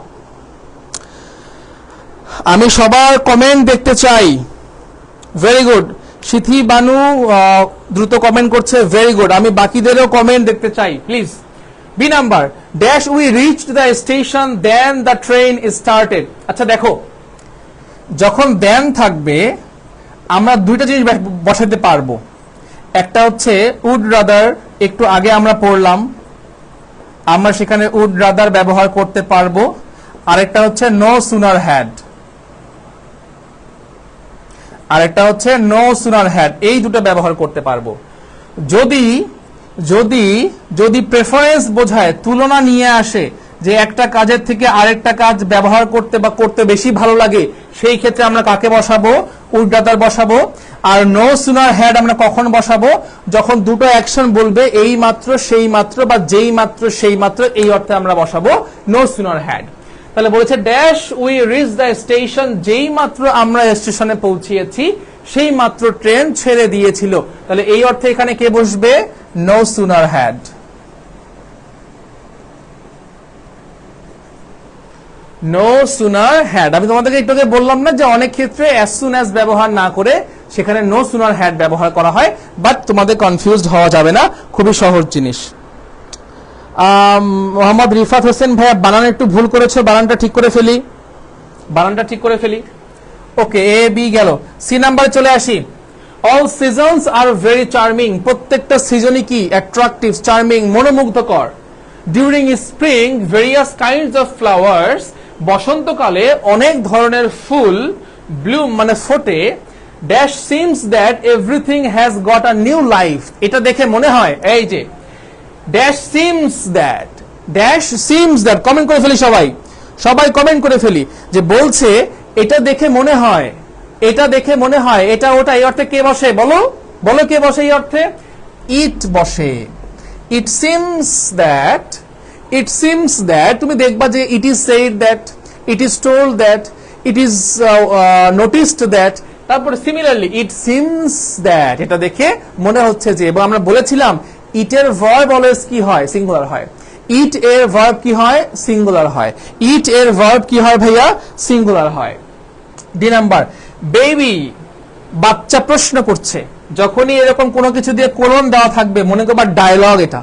আমি সবার কমেন্ট দেখতে চাই। ভেরি গুড, সিথি বানু দ্রুত কমেন্ট করছে, ভেরি গুড। আমি বাকিদেরও কমেন্ট দেখতে চাই please. B number, dash we reached the station then the train started. আচ্ছা দেখো, যখন দেন থাকবে আমরা দুইটা জিনিস বসাতে পারবো। একটা হচ্ছে উড রাদার, একটু আগে আমরা পড়লাম, আমরা সেখানে উড রাদার ব্যবহার করতে পারবো। আরেকটা হচ্ছে নো সুনার হ্যাড, আরেকটা হচ্ছে নো সুনার হ্যাড, এই দুটো ব্যবহার করতে পারবো। যদি যদি যদি প্রেফারেন্স বোঝায়, তুলনা নিয়ে আসে, যে একটা কাজের থেকে আরেকটা কাজ ব্যবহার করতে বা করতে বেশি ভালো লাগে, সেই ক্ষেত্রে আমরা কাকে বসাবো? উড রাদার বসাবো। আর নো সুনার হ্যাড আমরা কখন বসাবো? যখন দুটো অ্যাকশন বলবে এই মাত্র সেই মাত্র বা যেই মাত্র সেই মাত্র, এই অর্থে আমরা বসাবো নো সুনার হ্যাড। তাহলে বলেছে dash we reach the station, যেই মাত্র আমরা স্টেশনে পৌঁছিয়েছি সেই মাত্র ট্রেন ছেড়ে দিয়েছিল। তাহলে এই অর্থে এখানে কে বসবে? No sooner had. No sooner had. আমি তোমাদেরকে একটু আগে বললাম না যে অনেক ক্ষেত্রে অ্যাজ সুন অ্যাজ ব্যবহার না করে সেখানে নো সুনার হ্যাড ব্যবহার করা হয়, বাট তোমাদের কনফিউজড হওয়া যাবে না, খুবই সহজ জিনিস। মোহাম্মদ রিফাত হোসেন ভাইয়া বানান একটু ভুল করেছো, বানানটা ঠিক করে ফেলি, বানানটা ঠিক করে ফেলি। ওকে, এ বি গেল, সি নাম্বারে চলে আসি। All seasons are very charming, প্রত্যেকটা সিজনই কি? অ্যাট্রাকটিভ, চার্মিং, মনোমুগ্ধকর। During spring various kinds of flowers, বসন্তকালে অনেক ধরনের ফুল ব্লুম মানে ফোটে। Dash seems that everything has got a new life, এটা দেখে মনে হয়, এই যে dash seems that, dash seems that, comment করে ফেলি সবাই, সবাই কমেন্ট করে ফেলি, যে বলছে এটা দেখে মনে হয়, এটা দেখে মনে হয়, এটা ওটা, এই অর্থে কে বসে? বলো বলো, কে বসে এই অর্থে? ইট বসে। ইট seems that, it seems that, তুমি দেখবা যে it is said that, it is told that, it is noticed that, তারপরে সিমিলারলি ইট সিমস দ্যাট, এটা দেখে মনে হচ্ছে যে। এবং আমরা বলেছিলাম ইটের ভার্ব অলওয়েজ কি হয়? সিঙ্গুলার হয়। ইট এর ভার্ব কি হয়? সিঙ্গুলার হয়। ইট এর ভার্ব কি হয় ভাইয়া? সিঙ্গুলার হয়। ডি নাম্বার, বেবি, বাচ্চা প্রশ্ন করছে। যখনই এরকম কোনো কিছু দিয়ে কোলন দেওয়া থাকবে, মনে করবা ডায়লগ, এটা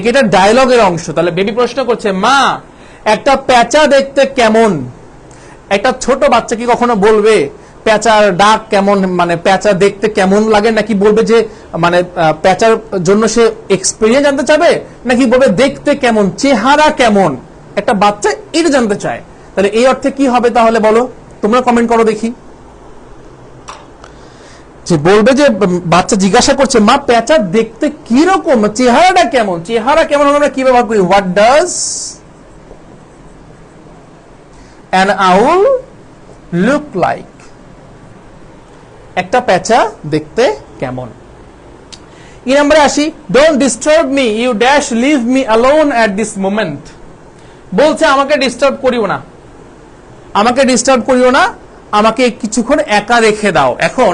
কি? এটা ডায়লগের অংশ। তাহলে বেবি প্রশ্ন করছে, মা একটা পেঁচা দেখতে কেমন? একটা ছোট বাচ্চা কি কখনো বলবে পেঁচার ডাক কেমন, মানে পেঁচা দেখতে কেমন লাগে, নাকি বলবে যে মানে পেঁচার জন্য সে এক্সপেরিয়েন্স জানতে চাবে, নাকি বলবে দেখতে কেমন, চেহারা কেমন? একটা বাচ্চা এটা জানতে চায়। তাহলে এই অর্থে কি হবে তাহলে বলো, তোমরা কমেন্ট করো দেখি। যে বলবে যে বাচ্চা জিজ্ঞাসা করছে, মা পেঁচা দেখতে কি রকম, চেহারাটা কেমন? চেহারা কেমন আমরা কি ব্যবহার করি? What does an owl look like, একটা পেঁচা দেখতে কেমন। ই নাম্বারে আসি, don't disturb me, you dash leave me alone at this moment. বলছে আমাকে ডিস্টার্ব করিও না, আমাকে ডিস্টার্ব করিও না, আমাকে কিছুক্ষণ একা রেখে দাও। এখন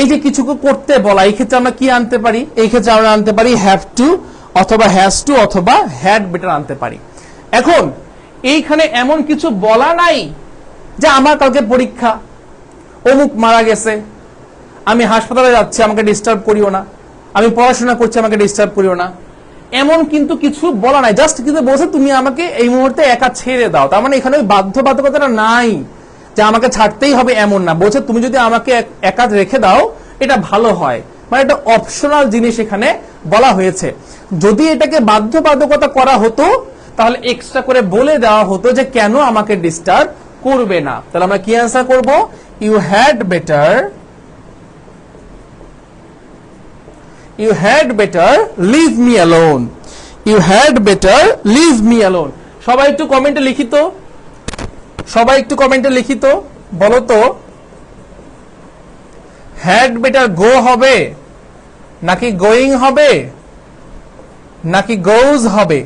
এই যে কিছু করতে বলা, এই ক্ষেত্রে আমরা কি আনতে পারি? এই ক্ষেত্রে আমরা আনতে পারি হ্যাভ টু, অথবা হ্যাজ টু অথবা হ্যাড বেটার আনতে পারি। এখন এইখানে এমন কিছু বলা নাই যে আমার কালকে পরীক্ষা, অমুক মারা গেছে, আমি হাসপাতালে যাচ্ছি, আমাকে ডিস্টার্ব করিও না, আমি পড়াশোনা করছি, আমাকে ডিস্টার্ব করিও না, এমন কিন্তু কিছু বলা নাই। জাস্ট কিন্তু বলছে তুমি আমাকে এই মুহূর্তে একা ছেড়ে দাও। তার মানে এখানে বাধ্যবাধকতাটা নাই যে আমাকে ছাড়তেই হবে, এমন না। বলছে তুমি যদি আমাকে একা রেখে দাও এটা ভালো হয়, মানে এটা অপশনাল জিনিস এখানে বলা হয়েছে। যদি এটাকে বাধ্যবাধকতা করা হতো তাহলে এক্সট্রা করে বলে দেওয়া হতো যে কেন আমাকে ডিস্টার্ব করবে না। তাহলে আমরা কি অ্যান্সার করব? You had better leave me alone. You had better leave me alone. সবাই একটু কমেন্টে লিখিত, বলো তো হ্যাড বেটার গো হবে নাকি গোয়িং হবে নাকি গোজ হবে?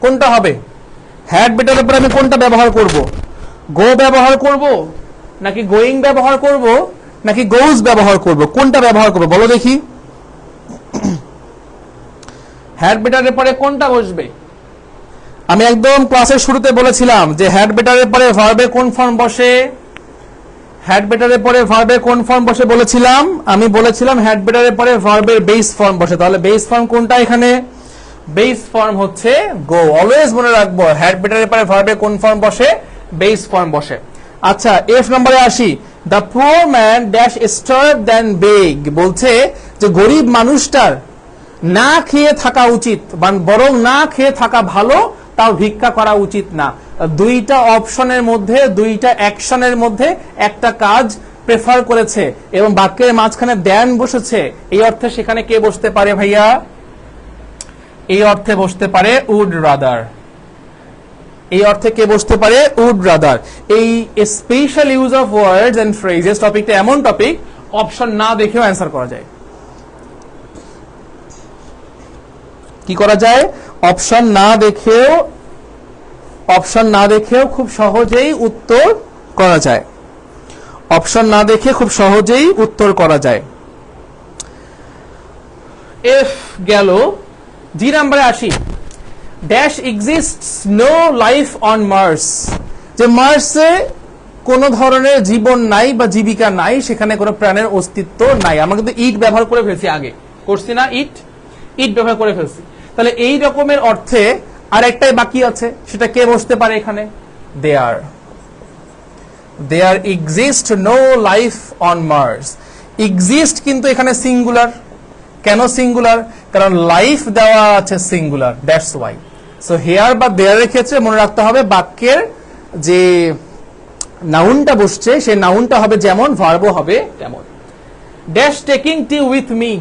কোনটা হবে? হ্যাড বেটার উপরে আমি কোনটা ব্যবহার করব? গো ব্যবহার করব নাকি গোয়িং ব্যবহার করব নাকি গোজ ব্যবহার করব? কোনটা ব্যবহার করব বলো দেখি। হ্যাড বেটারের পরে কোনটা বসবে? আমি একদম ক্লাসের শুরুতে বলেছিলাম যে হ্যাড বেটারের পরে ভার্বের কোন ফর্ম বসে, হ্যাড বেটারের পরে ভার্বের কোন ফর্ম বসে বলেছিলাম? আমি বলেছিলাম হ্যাড বেটারের পরে ভার্বের বেস ফর্ম বসে। তাহলে বেস ফর্ম কোনটা এখানে? বেস ফর্ম হচ্ছে গো। অলওয়েজ মনে রাখবো হ্যাড বেটারের পরে ভার্বের কোন ফর্ম বসে? বেস ফর্ম বসে। আচ্ছা, এফ নম্বরে আসি। The poor man dash starve than beg. বলছে যে গরিব মানুষটার না খেয়ে থাকা উচিত, বরং না খেয়ে থাকা ভালো, তাও ভিক্ষা করা উচিত না। দুইটা অপশনের মধ্যে, দুইটা অ্যাকশনের মধ্যে একটা কাজ প্রেফার করেছে এবং বাক্যের মাঝখানে দেন বসেছে। এই অর্থে সেখানে কে বসতে পারে ভাইয়া? এই অর্থে বসতে পারে উড রাদার। এই অর্থে কে বসতে পারে? Would rather. এই special use of words and phrases টপিকটা এমন টপিক অপশন না দেখেও অ্যান্সার করা যায়। কি করা যায়? অপশন না দেখেও খুব সহজেই উত্তর করা যায়। অপশন না দেখে খুব সহজেই উত্তর করা যায়। এফ গেল। জি নাম্বারে আসি। Dash exists no life on Mars. যে মার্সে কোন ধরনের জীবন নাই বা জীবিকা নাই, সেখানে কোনো প্রাণের অস্তিত্ব নাই। আমরা কিন্তু ইট ব্যবহার করে ফেলছি, আগে করছি না? ইট ব্যবহার করে ফেলছি। তাহলে এই রকমের অর্থে আরেকটাই বাকি আছে, সেটা কে বসতে পারে এখানে? There exist no life on Mars. Exist কিন্তু এখানে সিঙ্গুলার। কেন সিঙ্গুলার? কারণ লাইফ দেওয়া আছে singular, that's why. So here বা দেয়ারের ক্ষেত্রে মনে রাখতে হবে বাক্যের যে নাউনটা বসছে সেই নাউনটা হবে যেমন, ভার্বও হবে তেমন। Dash taking tea with me.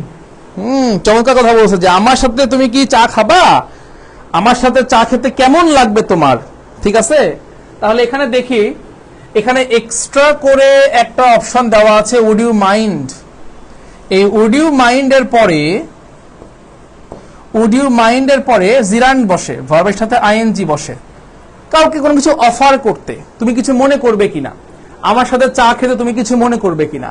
চমৎকার কথা বলছে যে আমার সাথে তুমি কি চা খাবা, আমার সাথে চা খেতে কেমন লাগবে তোমার। ঠিক আছে, তাহলে এখানে দেখি, এখানে এক্সট্রা করে একটা অপশন দেওয়া আছে উড ইউ মাইন্ড। এই উড ইউ মাইন্ডের পরে জিরান্ড বসে, ভার্বের সাথে আইএনজি বসে। কাউকে কোনো কিছু অফার করতে তুমি কিছু মনে করবে কিনা, আমার সাথে চা খেতে তুমি কিছু মনে করবে কিনা,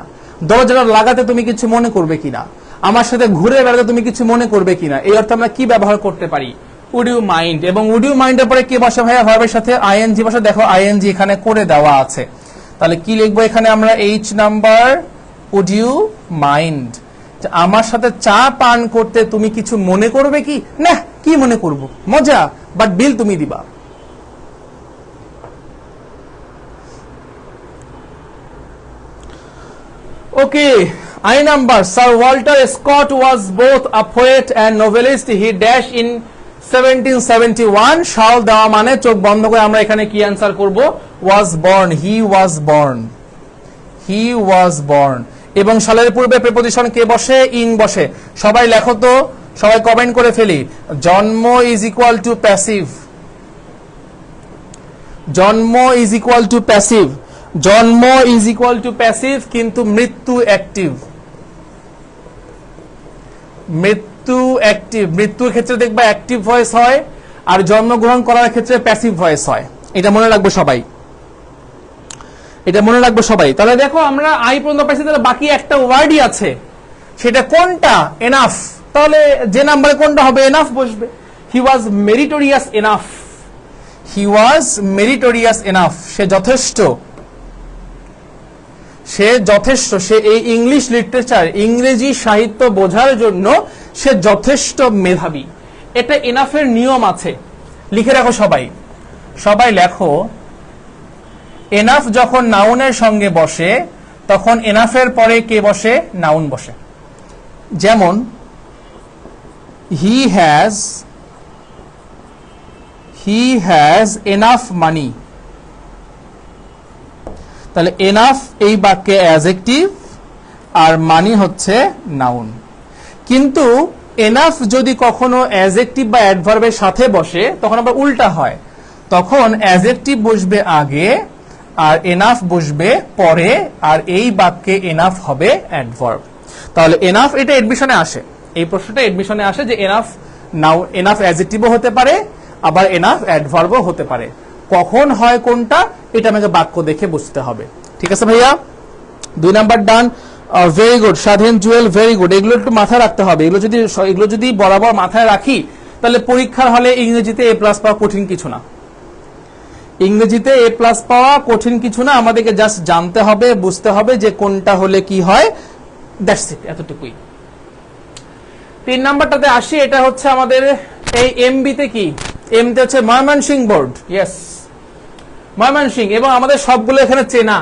দরজা লাগাতে তুমি কিছু মনে করবে কিনা, আমার সাথে ঘুরে বেড়াতে তুমি কিছু মনে করবে কিনা। এই অর্থে আমরা কি ব্যবহার করতে পারি? Would you mind. এবং উড ইউ মাইন্ডের পরে কি বসে ভাইয়া? ভার্বের সাথে আইএনজি বসে। দেখো আইএনজি এখানে করে দেওয়া আছে। তাহলে কি লিখবো এখানে আমরা? H number, would you mind. আমার সাথে চা পান করতে তুমি কিছু মনে করবে কি? না, কি মনে করব, মজা, বাট বিল তুমি দিবা। ওকে, I number. Sir Walter Scott was both a poet and novelist. He dash in 1771. শাল দেওয়া মানে চোখ বন্ধ করে আমরা এখানে কি অ্যান্সার করব? was born. He was born. এবং সালের পূর্বে প্রিপোজিশন কে বসে? ইন বসে। সবাই লেখো তো, সবাই কমেন্ট করে ফেলি। জন্ম ইজ ইকুয়াল টু প্যাসিভ। জন্ম ইজ ইকুয়াল টু প্যাসিভ। জন্ম ইজ ইকুয়াল টু প্যাসিভ, কিন্তু মৃত্যু অ্যাক্টিভ। মৃত্যু অ্যাক্টিভ। মৃত্যুর ক্ষেত্রে দেখবা অ্যাক্টিভ ভয়েস হয়, আর জন্মগ্রহণ করার ক্ষেত্রে প্যাসিভ ভয়েস হয়। এটা মনে রাখবো সবাই, এটা মনে রাখবো সবাই। তাহলে দেখো আমরা আই পর্যন্ত পাইছি, তাহলে বাকি একটা ওয়ার্ডই আছে, সেটা কোনটা? এনাফ। তাহলে যে নাম্বারে কোনটা হবে, এনাফ বসবে। He was meritorious enough, he was meritorious enough, সে যথেষ্ট, সে যথেষ্ট, সে এই ইংলিশ লিটারেচার, ইংরেজি সাহিত্য বোঝার জন্য সে যথেষ্ট মেধাবী। এটা এনাফের নিয়ম আছে, লিখে রাখো সবাই, সবাই লেখো। এনাফ যখন নাউনের সঙ্গে বসে তখন এনাফের পরে কে বসে, নাউন বসে। যেমন হি হ্যাজ এনাফ মানি, তাহলে এনাফ এই বাক্যে অ্যাডজেক্টিভ আর মানি হচ্ছে নাউন। কিন্তু এনাফ যদি কখনো অ্যাডজেক্টিভ বা অ্যাডভার্বের সাথে বসে তখন আবার উল্টা হয়, তখন অ্যাডজেক্টিভ বসবে আগে আর এনাফ বসবে পরে, আর এই বাক্যে এনাফ হবে অ্যাডভার্ব। তাহলে এনাফ এটা এডমিশনে আসে, এই প্রশ্নটা এডমিশনে আসে যে এনাফ নাও, এনাফ অ্যাডজেক্টিভও হতে পারে আবার এনাফ অ্যাডভার্বও হতে পারে। কখন হয় কোনটা এটা আমাকে বাক্য দেখে বুঝতে হবে। ঠিক আছে ভাইয়া, 2 নাম্বার ডান। ভেরি গুড স্বাধীন, জুয়েল ভেরি গুড। এগুলো একটু মাথায় রাখতে হবে, এগুলো যদি বরাবর মাথায় রাখি তাহলে পরীক্ষার হলে ইংরেজিতে এ প্লাস পাওয়া কঠিন কিছু না, ইংরেজিতে এ প্লাস পাওয়া কঠিন কিছু না। আমাদেরকে জাস্ট জানতে হবে, বুঝতে হবে যে কোনটা হলে কি হয়, দ্যাটস ইট, এতটুকুই। 3 নাম্বারটাতে আসি, এটা হচ্ছে আমাদের এই এমবিতে কি, এমতে হচ্ছে ময়মনসিংহ বোর্ড, ইয়েস ময়মনসিংহ, এবং আমাদের সবগুলো এখানে চেনা,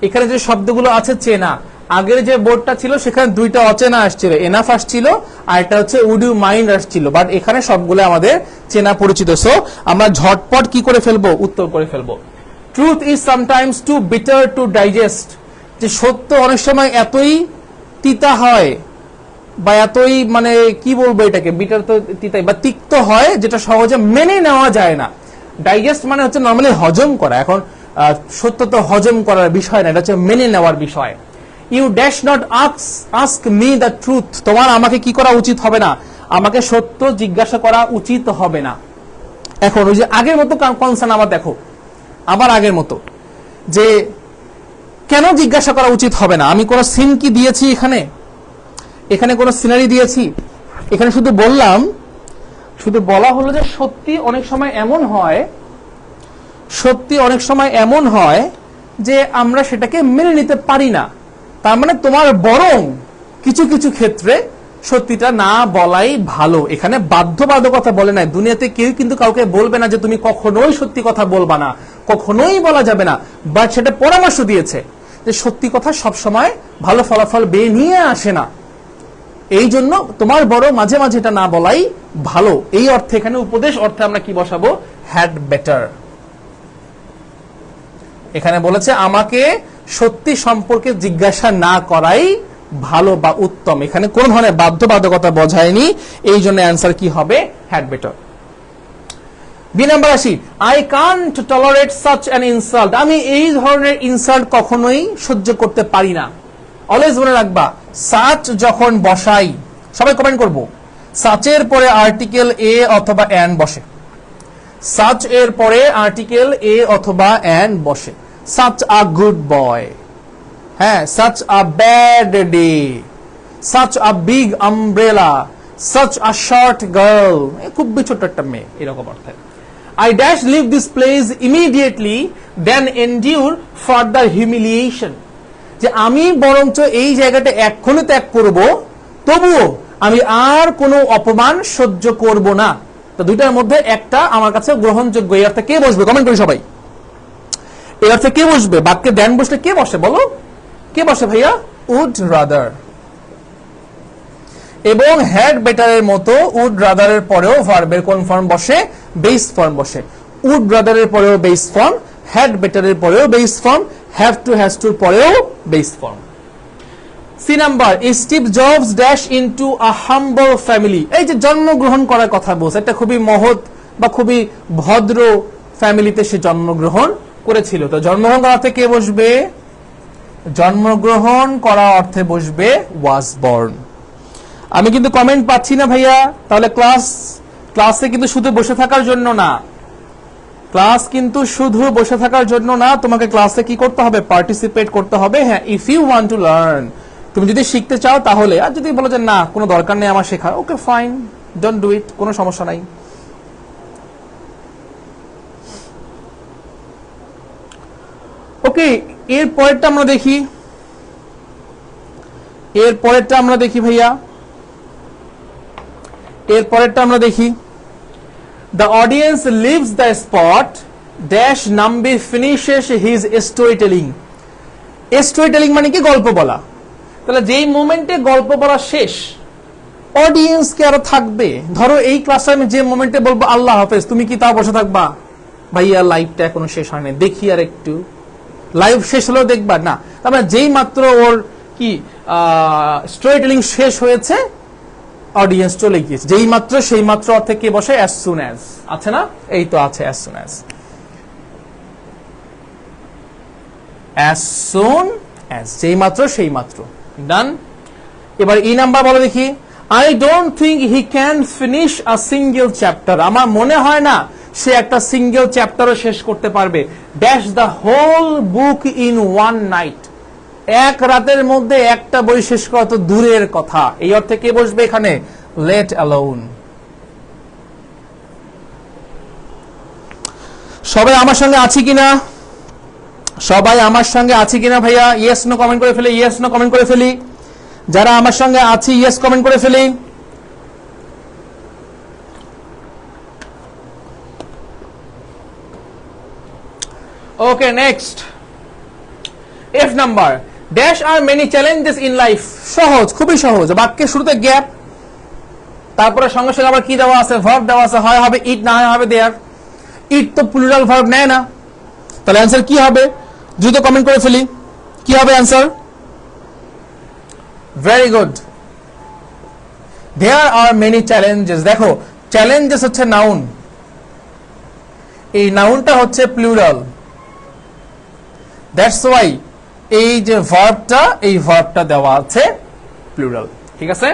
এখানে যে শব্দগুলো আছে চেনা। আগের যে বোর্ডটা ছিল সেখানে 2টা অচেনা আসছিল, এনাফ আসছিল আর এটা হচ্ছে উড ইউ মাইন্ড আসছিল, বাট এখানে সবগুলো আমাদের চেনা পরিচিত। সো আমরা ঝটপট কি করে ফেলবো, উত্তর করে ফেলবো। Truth is sometimes too bitter to digest, যে সত্য অনেক সময় এতই তিতা হয় বা এতই মানে কি বলবো এটাকে, বিটার তো তিতাই বা তিক্ত হয় যেটা সহজে মেনে নেওয়া যায় না। ডাইজেস্ট মানে হচ্ছে নর্মালি হজম করা, এখন সত্য তো হজম করার বিষয় না, এটা হচ্ছে মেনে নেওয়ার বিষয়। You dash not ask me the truth, তোমার আমাকে কি করা উচিত হবে না, আমাকে সত্য জিজ্ঞাসা করা উচিত হবে না। এখন ওই যে আগের মতো কনসার্ন আবার দেখো, আবার আগের মতো যে কেন জিজ্ঞাসা করা উচিত হবে না, আমি কোন সিন কি দিয়েছি, এখানে কোন সিনারি দিয়েছি, এখানে শুধু বললাম, শুধু বলা হলো যে সত্যি অনেক সময় এমন হয় যে আমরা সেটাকে মেনে নিতে পারি না। তার মানে তোমার বরং কিছু কিছু ক্ষেত্রে সত্যিটা না বলাই ভালো। এখানে বাধ্যবাধকতা বলে নাই, দুনিয়াতে কেউ কিন্তু কাউকে বলবে না যে তুমি কখনোই সত্যি কথা বলবা না, কখনোই বলা যাবে না, বাট সেটা পরামর্শ দিয়েছে যে সত্যি কথা সবসময় ভালো ফলাফল বেয়ে নিয়ে আসে না, এই জন্য তোমার বড় মাঝে মাঝে এটা না বলাই ভালো। এই অর্থে এখানে উপদেশ অর্থে আমরা কি বসাবো, হ্যাড বেটার। এখানে বলেছে আমাকে সত্যি সম্পর্কে জিজ্ঞাসা না করাই ভালো বা উত্তম, এখানে কোন ধরনের বাধ্যবাধকতা বোঝায়নি, এই জন্য অ্যান্সার কি হবে, হ্যাড বেটার। বি নাম্বার আসি, I can't tolerate such an insult, আমি এই ধরনের ইনসাল্ট কখনোই সহ্য করতে পারি না। অলওয়েজ মনে রাখবা, সাচ যখন বসাই, সবাই কমেন্ট করবো, সাচের পরে আর্টিকেল এ অথবা অ্যান বসে, সাচ এর পরে আর্টিকেল এ অথবা অ্যান বসে। সাচ আ গুড বয়, হ্যাঁ, such a bad day, such a big umbrella, such a short girl, খুব ছোট্ট একটা মেয়ে, এরকম অর্থে। I dash leave this place immediately, then endure further humiliation, যে আমি বরঞ্চ এই জায়গাটা এক্ষুনি ত্যাগ করব, তবুও আমি আর কোনো অপমান সহ্য করব না। তো দুইটার মধ্যে একটা আমার কাছে গ্রহণযোগ্য। এই অর্থে কে বসবে, কমেন্ট করি সবাই, এই অর্থে কে বসবে, বাক্যে দেন বসলে কে বসে বলো, কে বসে ভাইয়া, উড রাদার। এবং হ্যাড বেটারের মতো উড রাদারের পরেও ভার্বের কোন ফর্ম বসে, বেস ফর্ম বসে। উড রাদারের পরেও বেস ফর্ম, হ্যাড বেটারের পরেও base form, have to has টুর পরেও base form. C number, Steve Jobs dash into a humble family, এই যে জন্মগ্রহণ করার কথা বলছে, এটা খুবই মহৎ বা খুবই ভদ্র ফ্যামিলিতে সে জন্মগ্রহণ করেছিল। তো জন্মগ্রহণ করা অর্থে কে বসবে, জন্মগ্রহণ করা অর্থে বসবে ওয়াজ বর্ন। আমি কিন্তু কমেন্ট পাচ্ছি না ভাইয়া, তাহলে ক্লাসে কিন্তু শুধু বসে থাকার জন্য না, ক্লাস কিন্তু শুধু বসে থাকার জন্য না, তোমাকে ক্লাসে কি করতে হবে, পার্টিসিপেট করতে হবে। হ্যাঁ, if you want to learn, তুমি যদি শিখতে চাও তাহলে, আর যদি বলো যে না কোনো দরকার নেই আমার শেখার, okay fine, don't do it, কোনো সমস্যা নাই। ওকে, এর পরেরটা আমরা দেখি, এর পরেরটা আমরা দেখি ভাইয়া, এর পরেরটা আমরা দেখি। The audience leaves the spot dash Nambi finishes his storytelling. Storytelling মানে কি? গল্প বলা। তাহলে যেই মোমেন্টে গল্প বলা শেষ, অডিয়েন্স কে আরো থাকবে। ধরো এই ক্লাসে আমি যে মোমেন্টে বলবো আল্লাহ হাফেজ, তুমি কি তাও বসে থাকবা? ভাইয়া লাইভটা এখনো শেষ হয়নি, দেখি আর একটু, লাইভ শেষ হলেও দেখবা না। তার মানে যেই মাত্র ওর কি স্টোরিটেলিং শেষ হয়েছে, অডিয়েন্স চলে গিয়েছে, যেই মাত্র সেই মাত্র অর্থে কে বসে? অ্যাজ সুন অ্যাজ, আছে না? এই তো আছে as soon as, as soon as, যেই মাত্র সেই মাত্র। ডান। এবার ই নাম্বার বলো দেখি। I don't think he can finish a single chapter. আমার মনে হয় না সে একটা সিঙ্গেল চ্যাপ্টারও শেষ করতে পারবে। Dash the whole book in one night. এক রাতের মধ্যে একটা বই শেষ করা তো দূরের কথা। এই অর্থে কে বসবে এখানে? Let alone. সবাই আমার সঙ্গে আছি কিনা? সবাই আমার সঙ্গে আছি কিনা ভাইয়া? ইয়েস নো কমেন্ট করে ফেলি, ইয়েস নো কমেন্ট করে ফেলি। যারা আমার সঙ্গে আছি ইয়েস কমেন্ট করে ফেলি। Okay, next F number. Dash are many challenges in life. সহজ, খুবই সহজ। বাক্যের শুরুতে গ্যাপ, তারপরে সঙ্গে সঙ্গে আবার কি দেওয়া আছে? ভার্ব দেওয়া আছে। হয় হবে ইট, না হয় হবে দেয়ার। ইট তো প্লুরাল ভার্ব নেয় না, তাহলে অ্যান্সার কি হবে? দ্রুত কমেন্ট করে ফেলি, কি হবে answer? Very good. There are many challenges. দেখো চ্যালেঞ্জেস হচ্ছে নাউন, এই নাউনটা হচ্ছে প্লুরাল, দ্যাটস ওয়াই এই যে ভার্বটা, এই ভার্বটা দেওয়া আছে প্লুরাল। ঠিক আছে।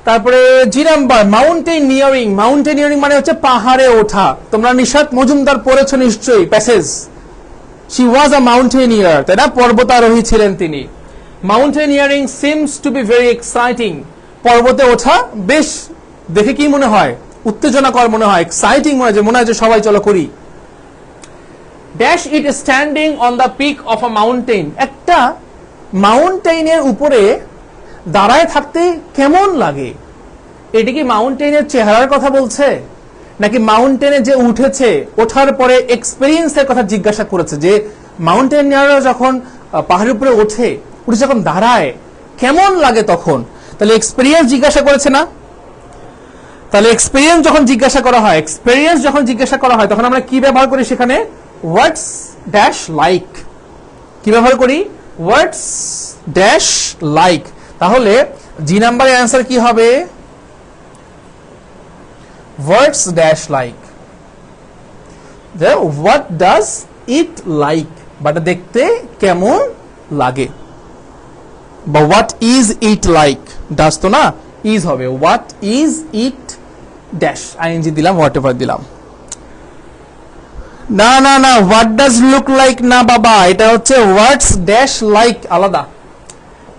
তারপরে জি নাম্বার, মাউন্টেনিয়ারিং। মাউন্টেনিয়ারিং মানে হচ্ছে পাহাড়ে ওঠা। তোমরা নিশাত মজুমদার পড়েছো নিশ্চয়ই passage, she was a mountaineer, তাই না? পর্বতারোহী ছিলেন তিনি। Mountaineering seems to be very exciting. পর্বতে ওঠা বেশ দেখে কি মনে হয়? উত্তেজনাকর মনে হয়, এক্সাইটিং মনে হয় যে সবাই চলো করি। Dash it standing on the peak of a mountain. একটা মাউন্টেনের উপরে দাঁড়ায় থাকতে কেমন লাগে? এটি কি মাউন্টেনের চেহারার কথা বলছে, নাকি মাউন্টেনে যে উঠেছে, ওঠার পরে এক্সপেরিয়েন্সের কথা জিজ্ঞাসা করেছে? যে মাউন্টেনিয়াররা যখন পাহাড়ের উপরে ওঠে, উঠে যখন দাঁড়ায় কেমন লাগে তখন, তাহলে এক্সপেরিয়েন্স জিজ্ঞাসা করেছে না? তাহলে এক্সপেরিয়েন্স যখন জিজ্ঞাসা করা হয়, তখন আমরা কি ব্যবহার করি সেখানে? Words dash like. কি ব্যবহার করি? Words dash like. তাহলে জি নাম্বারের অ্যান্সার কি হবে? Words dash like. What does it like, but দেখতে কেমন লাগে, বা what is it like. Does তো না, ইজ হবে। What is it dash, ING দিলাম, হোয়াট এভার দিলাম। না না না, হোয়াট ডাজ লুক লাইক না বাবা, এটা হচ্ছে হোয়াটস ড্যাশ লাইক, আলাদা।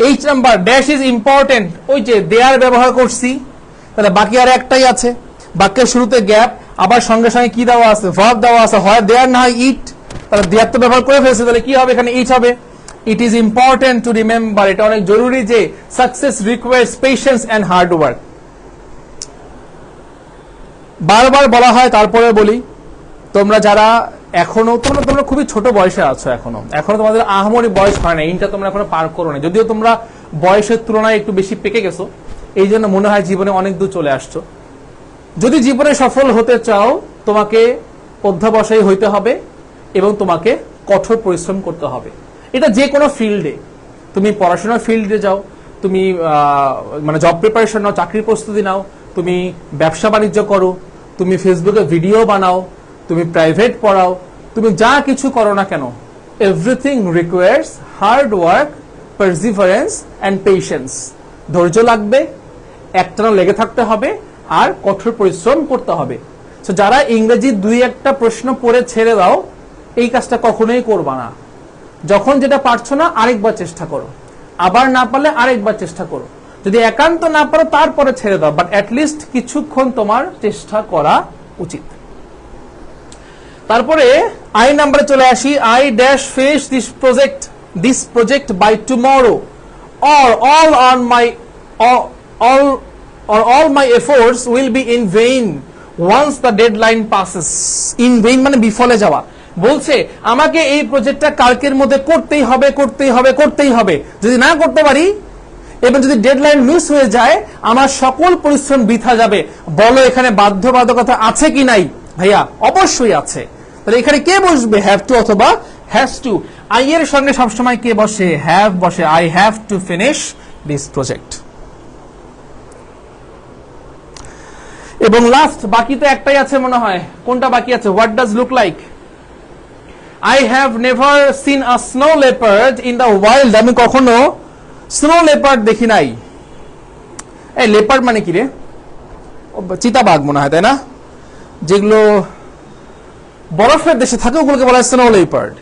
H number, dash is important. ওই যে দেয়ার ব্যবহার করছি, তাহলে বাকি আর একটাই আছে। বাক্যের শুরুতে গ্যাপ, আবার সঙ্গে সঙ্গে কি দেওয়া আছে? ভার্ব দেওয়া আছে, হয় দেয়ার না হয় ইট। তাহলে দেয়ার তো ব্যবহার করে ফেলছে, তাহলে কি হবে এখানে? ইট হবে। It is important to remember, এটা অনেক জরুরি যে success requires patience and hard work. বারবার বলা হয়, তারপরে বলি, তোমরা যারা এখনো তোমরা খুবই ছোট বয়সে আছো, এখনো তোমাদের আহামরি বয়স হয় না, এইটা তোমরা এখনো পার করো না। যদিও তোমরা বয়সের তুলনায় একটু বেশি পেকে গেছো, এই জন্য মনে হয় জীবনে অনেক দূর চলে আসছো। যদি জীবনে সফল হতে চাও, তোমাকে অধ্যবসায়ী হইতে হবে এবং তোমাকে কঠোর পরিশ্রম করতে হবে। এটা যে কোনো ফিল্ডে, তুমি পড়াশোনার ফিল্ডে যাও, তুমি মানে জব প্রিপারেশন নাও, চাকরির প্রস্তুতি নাও, তুমি ব্যবসা বাণিজ্য করো, তুমি ফেসবুকে ভিডিও বানাও, তুমি প্রাইভেট পড়াও, তুমি যা কিছু করো না কেন, everything requires hard work, perseverance and patience. ধৈর্য লাগবে, একটানা লেগে থাকতে হবে, আর কঠোর পরিশ্রম করতে হবে। তো যারা ইংরেজি দুই একটা প্রশ্ন পড়ে ছেড়ে দাও, এই কাজটা কখনোই করবা না। যখন যেটা পারছো না, আরেকবার চেষ্টা করো। আবার না পারলে আরেকবার চেষ্টা করো, যদি একান্ত না পারো তারপরে ছেড়ে দাও, বাট অ্যাটলিস্ট কিছুক্ষণ তোমার চেষ্টা করা উচিত। তারপরে আই নাম্বারে চলে আসি। I dash finish this project by tomorrow, or all my efforts will be in vain once the deadline passes. In vain মানে বিফলে যাওয়া। বলছে আমাকে এই প্রজেক্টটা কালকের মধ্যে করতেই হবে, যদি না করতে পারি এবং যদি ডেডলাইন মিস হয়ে যায় আমার সকল পরিশ্রম বৃথা যাবে। বলো এখানে বাধ্যবাধকতা আছে কি নাই? ভাইয়া অবশ্যই আছে। তাহলে এখানে কে বসবে? হ্যাভ টু অথবা হ্যাজ টু। আই এর সঙ্গে সবসময় কে বসে? হ্যাভ বসে। I have to finish this project. এবং লাস্ট বাকি তো একটাই আছে মনে হয়, কোনটা বাকি আছে? What does look like? I have never seen a snow leopard in the wild. আমি কখনো স্নো লেপার্ড দেখি নাই। এই লেপার্ড মানে কি রে? চিতাবাঘ মনে হয়, তাই না? যেগুলো বরফের দেশে থাকে ওগুলোকে বলা হয় স্নো লেপার্ড।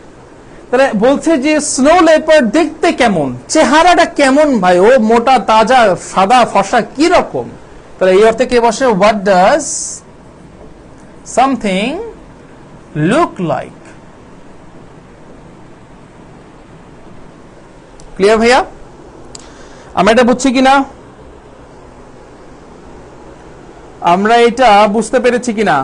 তাহলে বলছে যে স্নো লেপার্ড দেখতে কেমন, চেহারাটা কেমন ভাই, ও মোটা তাজা সাদা ফর্সা কি রকম? তাহলে এই অর্থে কে বসে? What does something look like. Clear ভাইয়া? আমরা এটা বুঝছি কিনা? আমরা এটা বুঝতে পেরেছি কিনা?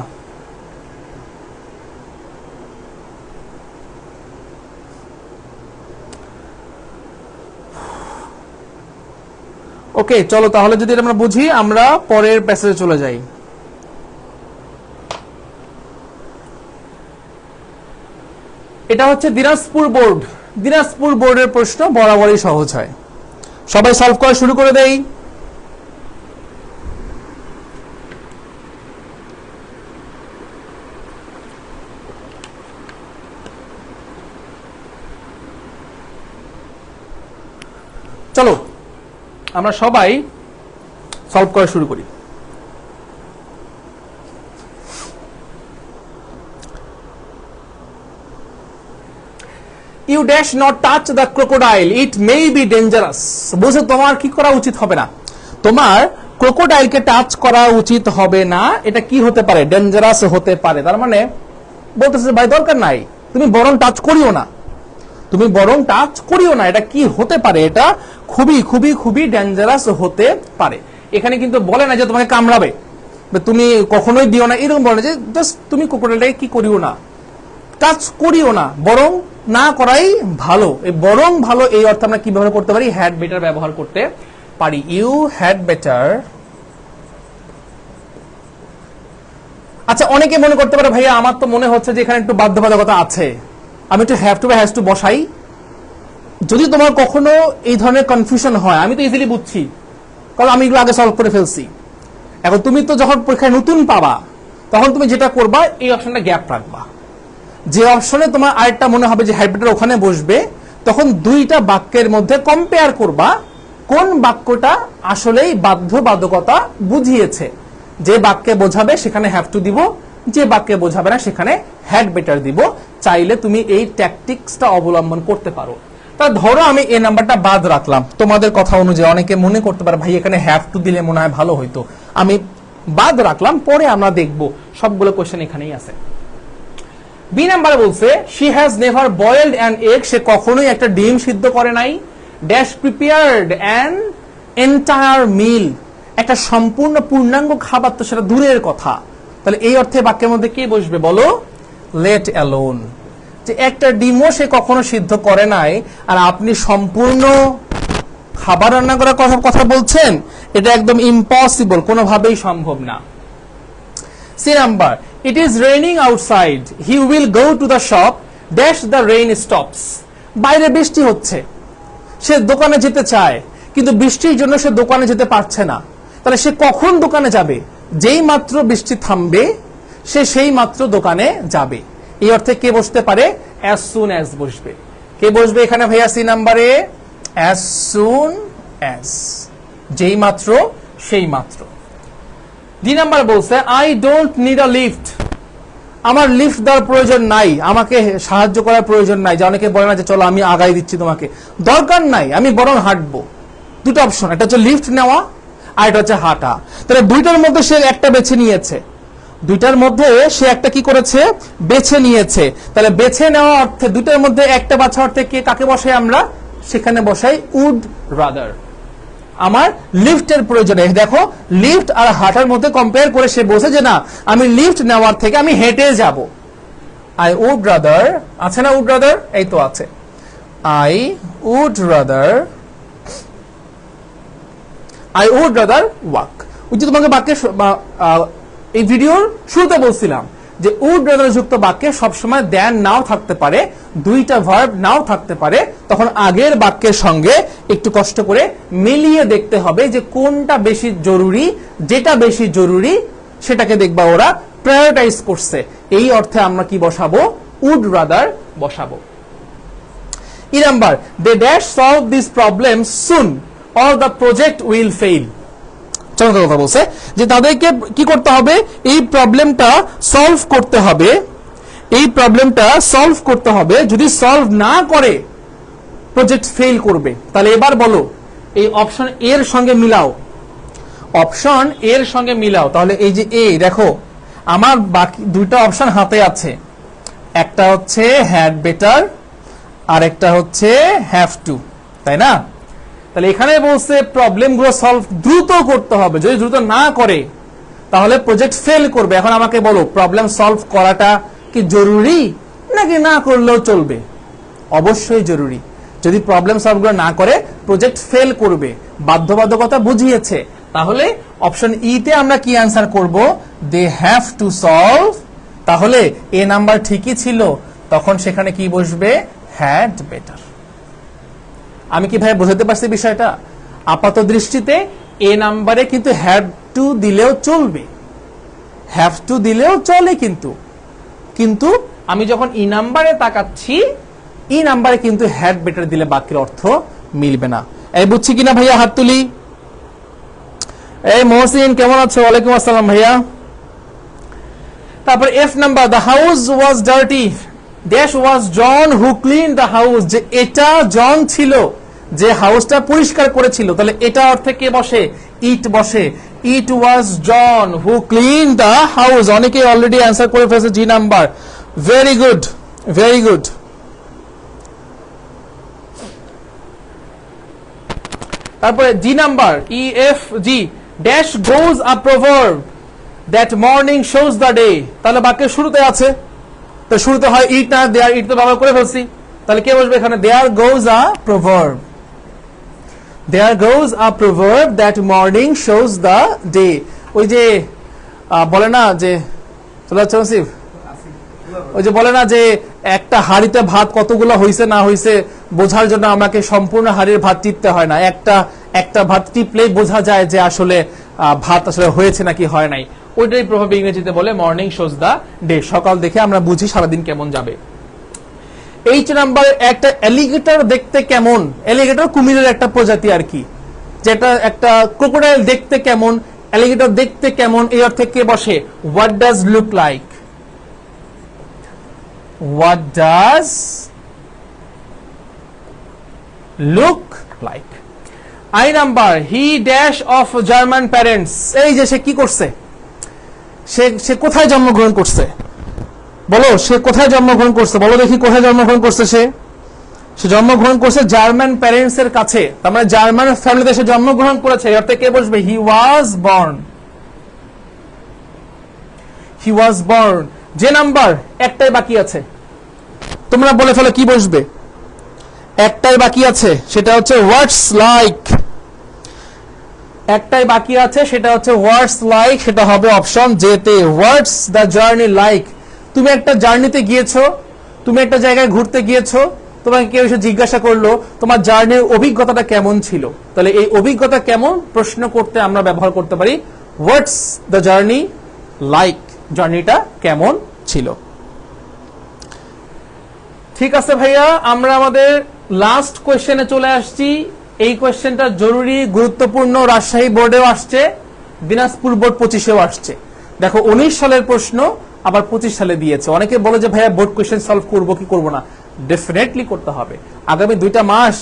ওকে, চলো তাহলে যদি আমরা বুঝি আমরা পরের প্যাসেজে চলে যাই। এটা হচ্ছে দিনাজপুর বোর্ড। দিনাজপুর বোর্ডের প্রশ্ন বরাবরই সহজ হয়। সবাই সলভ করা শুরু করে দেই। চলো আমরা সবাই সলভ করা শুরু করি। You dash not touch the crocodile, it may be dangerous. বুঝো তোমার কি করা উচিত হবে না, তোমার ক্রোকোডাইলকে টাচ করা উচিত হবে না। এটা কি হতে পারে? ডেঞ্জারাস হতে পারে। তার মানে বলতেছে ভাই দরকার নাই, তুমি বরং টাচ করিও না, তুমি বরং টাচ করিও না। এটা কি হতে পারে? এটা খুবই খুবই খুবই ডেঞ্জারাস হতে পারে। এখানে কিন্তু বলে না যে তোমাকে কামড়াবে, তুমি কখনোই দিও না, এরকম বলে যে জাস্ট তুমি ক্রোকোডাইলটাকে কি করিও না, টাচ করিও না, বরং না করাই ভালো। এই বরং ভালো এই অর্থে আমরা কি ব্যবহার করতে পারি? হ্যাড বেটার ব্যবহার করতে পারি। You had better. আচ্ছা, অনেকে মনে করতে পারে ভাইয়া আমার তো মনে হচ্ছে যে এখানে একটু বাধ্যবাধকতা আছে, আমি একটু হ্যাভ টু বা হ্যাজ টু বসাই। যদি তোমার কখনো এই ধরনের কনফিউশন হয়, আমি তো ইজিলি বুঝছি কারণ আমি এগুলো আগে সলভ করে ফেলছি। এখন তুমি তো যখন পরীক্ষায় নতুন পাবা তখন তুমি যেটা করবা এই অপশনটা গ্যাপ রাখবা। যে অপশনে তোমার আরেকটা মনে হবে যে হ্যাড বেটার ওখানে বসবে, তখন দুইটা বাক্যের মধ্যে কম্পেয়ার করবা কোন বাক্যটা আসলেই বাধ্যবাধকতা বুঝিয়েছে। যে বাক্যে বোঝাবে সেখানে হ্যাভ টু দিব, যে বাক্যে বোঝাবে না সেখানে হ্যাড বেটার দিব। চাইলে তুমি এই ট্যাকটিক্সটা অবলম্বন করতে পারো। তা ধরো আমি এই নাম্বারটা বাদ রাখলাম, তোমাদের কথা অনুযায়ী অনেকে মনে করতে পারে ভাই এখানে হ্যাভ টু দিলে মনে হয় ভালো হইতো, আমি বাদ রাখলাম, পরে আমরা দেখব সবগুলো কোশ্চেন এখানেই আছে। বি নাম্বারে বলছে she has never boiled an egg, সে কখনোই একটা ডিম সিদ্ধ করে নাই। Dash prepared an entire meal, একটা সম্পূর্ণ পূর্ণাঙ্গ খাবার তো সেটা দূরের কথা। তাহলে এই অর্থে বাক্যের মধ্যে কে বসবে বলো? Let alone. যে একটা ডিমও সে কখনো সিদ্ধ করে নাই আর আপনি সম্পূর্ণ খাবার রান্না করার কথা বলছেন, এটা একদম ইম্পসিবল, কোনোভাবেই সম্ভব না। C number, it is raining outside, he will go to the shop dash the rain stops. বাইরে বৃষ্টি হচ্ছে, সে দোকানে যেতে চায় কিন্তু বৃষ্টির জন্য সে দোকানে যেতে পারছে না। তাহলে সে কখন দোকানে যাবে? যেই মাত্র বৃষ্টি থামবে সে সেই মাত্র দোকানে যাবে। এই অর্থে কে বসতে পারে? as soon as বসবে। কে বসবে এখানে ভাইয়া সি নাম্বারে? as soon as, যেই মাত্র সেই মাত্র। ডি নাম্বার বলছে I don't need a lift, আমার লিফট দেওয়ার প্রয়োজন নাই, আমাকে সাহায্য করার প্রয়োজন নাই, যে অনেকে বলে না যে চলো আমি আগাই দিচ্ছি তোমাকে, দরকার নাই, আমি বরং হাঁটবো। দুটো অপশন, একটা হচ্ছে লিফট নেওয়া আর এটা হচ্ছে হাঁটা। তাহলে দুইটার মধ্যে সে একটা বেছে নিয়েছে, দুইটার মধ্যে সে একটা কি করেছে, বেছে নিয়েছে। তাহলে বেছে নেওয়া অর্থে দুইটার মধ্যে একটা বাছা অর্থে কে কাকে বসাই আমরা, সেখানে বসাই উড রাদার। আমার লিফটের প্রয়োজনে, দেখো লিফট আর হাঁটার মধ্যে কম্পেয়ার করে সে বলছে যে না আমি লিফট নেওয়ার থেকে আমি হেঁটে যাব। আই উড রাদার, আছে না উড রাদার, এই তো আছে, আই উড রাদার ওয়াক। ওই যে তোমাকে বাক্যে এই ভিডিওর শুরুতে বলছিলাম যে উড রাদার যুক্ত বাক্যে সবসময় দ্যান নাও থাকতে পারে, দুইটা ভার্ব নাও থাকতে পারে, তখন আগের বাক্যের সঙ্গে একটু কষ্ট করে মিলিয়ে দেখতে হবে যে কোনটা বেশি জরুরি, যেটা বেশি জরুরি সেটাকে দেখবা ওরা প্রায়োরিটাইজ করছে, এই অর্থে আমরা কি বসাবো, উড রাদার বসাবো। E number, they dash solve this problem soon or the project will fail. চমৎকার কথা বলছে যে তাদেরকে কি করতে হবে, এই প্রবলেমটা সলভ করতে হবে, এই প্রবলেমটা সলভ করতে হবে, যদি সলভ না করে প্রজেক্ট ফেল করবে। তাহলে এবার বলো এই অপশন এর সঙ্গে মিলাও, অপশন এর সঙ্গে মিলাও। তাহলে এই যে এ দেখো আমার বাকি দুইটা অপশন হাতে আছে, একটা হচ্ছে হ্যাড বেটার আর একটা হচ্ছে হ্যাভ টু, তাই না? তাহলে এখানে বলছে প্রবলেমগুলো সলভ দ্রুত করতে হবে, যদি দ্রুত না করে তাহলে প্রজেক্ট ফেল করবে। এখন আমাকে বলো প্রবলেম সলভ করাটা কি জরুরি নাকি না করলেও চলবে? অবশ্যই জরুরি। যদি প্রবলেম সলভ না করে প্রজেক্ট ফেল করবে, বাধ্যবাধকতা বুঝিয়েছে, তাহলে অপশন ই তে আমরা কি অ্যান্সার করব, দে হ্যাভ টু সলভ। তাহলে এ নাম্বার ঠিকই ছিল, তখন সেখানে কি বসবে, হ্যাড বেটার। আমি কি ভাই বোঝাতে পারছি বিষয়টা? আপাত দৃষ্টিতে এ নাম্বারে কিন্তু হ্যাড টু দিলেও চলবে, হ্যাভ টু দিলেও চলে, কিন্তু আমি যখন ই নাম্বারে তাকাচ্ছি, ই নাম্বারে কিন্তু হ্যাড বেটার দিলে বাক্যের অর্থ মিলবে না। এই বুঝছি কিনা ভাইয়া, হাত তুলি। এই মহসিন কেমন আছো? ওয়ালাইকুম আসসালাম ভাইয়া। তারপর F number, the house was dirty dash was John who clean the house, যে এটা জন ছিল যে হাউসটা পরিষ্কার করেছিল। তাহলে এটা অর্থে কে বসে, ইট বসে। It was John who clean the house. অনেকে অলরেডি অ্যান্সার করে ফেলেছে G number, very good, very good. তারপরে G number, E F G, dash goes a proverb that morning shows the day. তাহলে বাক্যের শুরুতে আছে, তো শুরুতে হয় ইট না দেয়ার, ইট তো ব্যবহার করে ফেলছি, তাহলে কে বসবে এখানে, there goes a proverb, there goes a proverb that morning shows the day. ওই যে বলে না যে, চলে যাচ্ছে নসিব, ওই যে বলে না যে একটা হাড়িতে ভাত কতগুলো হইছে না হইছে বোঝার জন্য আমাকে সম্পূর্ণ হাড়ির ভাত টিপতে হয় না, একটা ভাত টিপলেই বোঝা যায় যে আসলে ভাত আসলে হয়েছে নাকি হয় নাই। ওইটাই প্রভাব ইংরেজিতে বলে মর্নিং শোজ দ্য ডে, সকাল দেখে আমরা বুঝি সারাদিন কেমন যাবে। এইচ নাম্বার, একটা অ্যালিগেটর দেখতে কেমন, অ্যালিগেটর কুমিরের একটা প্রজাতি আর কি, যেটা একটা ক্রোকোডাইল দেখতে কেমন, অ্যালিগেটর দেখতে কেমন, এই অর্থে কে বসে, what does look like, what does look like. I number, he dash of German parents, এই যে সে কি করছে, সে কোথায় জন্মগ্রহণ করছে, বলো সে কোথায় জন্মগ্রহণ করছে, বলো দেখি কোথায় জন্মগ্রহণ করছে। সে জন্মগ্রহণ করছে জার্মান প্যারেন্টস এর কাছে, তার মানে জার্মান ফ্যামিলিতে সে জন্মগ্রহণ করেছে, অর্থে কে বসবে, he was born, he was born. যে নাম্বার, একটাই বাকি আছে, তোমরা বলে ফেলো কি বসবে, একটাই বাকি আছে, সেটা হচ্ছে হোয়াটস লাইক, একটাই বাকি আছে, সেটা হচ্ছে হোয়াটস লাইক, সেটা হবে অপশন জেতে, হোয়াটস দ্য জার্নি লাইক। তুমি একটা জার্নিতে গিয়েছো, তুমি একটা জায়গায় ঘুরতে গিয়েছো, তোমাকে কেউ এসে জিজ্ঞাসা করলো তোমার জার্নির অভিজ্ঞতাটা কেমন ছিল, তাহলে এই অভিজ্ঞতা কেমন প্রশ্ন করতে আমরা ব্যবহার করতে পারি হোয়াটস দ্য জার্নি লাইক, জার্নিটা কেমন ছিল। ঠিক আছে ভাইয়া, আমরা আমাদের লাস্ট কোয়েশ্চেনে চলে আসছি। এই কোয়েশ্চেনটা জরুরি, গুরুত্বপূর্ণ, রাজশাহী বোর্ডেও আসছে, দিনাজপুর বোর্ড 25-এও আসছে। দেখো 19 সালের প্রশ্ন আবার 25 সালে দিয়েছে। অনেকে বলে যে ভাইয়া বোর্ড কোয়েশ্চেন সলভ করবো কি করবো না, ডেফিনেটলি করতে হবে। আগামী 2টা মাস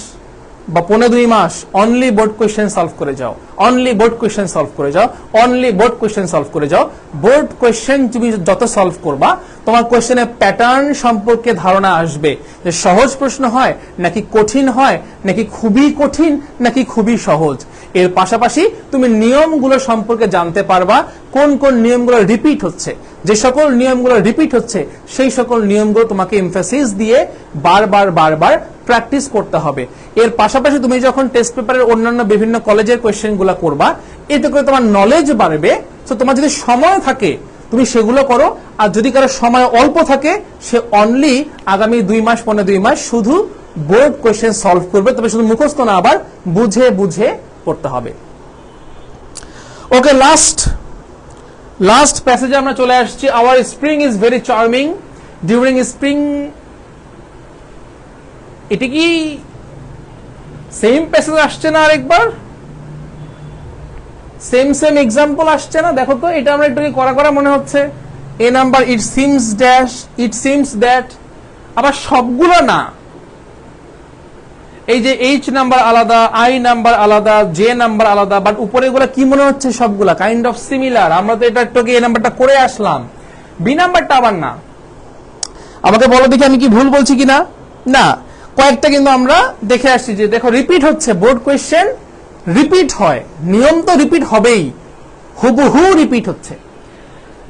বা 15-2 মাস অনলি বোর্ড কোয়েশ্চেন সলভ করে যাও, অনলি বোর্ড কোয়েশ্চেন সলভ করে যাও, অনলি বোর্ড কোয়েশ্চেন সলভ করে যাও। বোর্ড কোয়েশ্চেন তুমি যত সলভ করবা তোমার কোয়েশ্চেনের প্যাটার্ন সম্পর্কে ধারণা আসবে, যে সহজ প্রশ্ন হয় নাকি কঠিন হয়, নাকি খুবই কঠিন নাকি খুবই সহজ। এর পাশাপাশি তুমি নিয়মগুলো সম্পর্কে জানতে পারবা, কোন কোন নিয়মগুলো রিপিট হচ্ছে। যে সকল নিয়মগুলো রিপিট হচ্ছে সেই সকল নিয়মগুলো তোমাকে এমফাসিস দিয়ে বারবার বারবার প্র্যাকটিস করতে হবে। এর পাশাপাশি তুমি যখন টেস্ট পেপারের অন্যান্য বিভিন্ন কলেজের কোয়েশ্চেনগুলো করবা, এতে করে তোমার নলেজ বাড়বে। তো তোমার যদি সময় থাকে তুমি সেগুলো করো, আর যদি কারো সময় অল্প থাকে সে অনলি আগামী 2 মাস 15-2 মাস শুধু বোর্ড কোয়েশ্চেন সলভ করবে, তবে শুধু মুখস্থ না, আবার বুঝে বুঝে পড়তে হবে। ওকে, লাস্ট প্যাসেজে আমরা চলে আসছি। Our spring is very charming during spring. এটা কি সেম প্যাসেজ আসছে না? আরেকবার সেম এক্সাম্পল আসছে না? দেখো তো, এটা আমরা একটু করা মনে হচ্ছে। A number it seems dash, it seems that, আবার সবগুলো না। এই যে এইচ নাম্বার আলাদা, আই নাম্বার আলাদা, জে নাম্বার আলাদা, বাট উপরে এগুলো কি মনে হচ্ছে? সবগুলা কাইন্ড অফ সিমিলার। আমরা তো এটা একটু এই নাম্বারটা করে আসলাম, বি নাম্বারটা আবার না। আমাকে বলো দেখি আমি কি ভুল বলছি কিনা। না, কয়েকটা কিন্তু আমরা দেখে আসছি যে দেখো রিপিট হচ্ছে, বোর্ড কোয়েশ্চেন রিপিট হয়, নিয়ম তো রিপিট হবেই, হুবহু রিপিট হচ্ছে।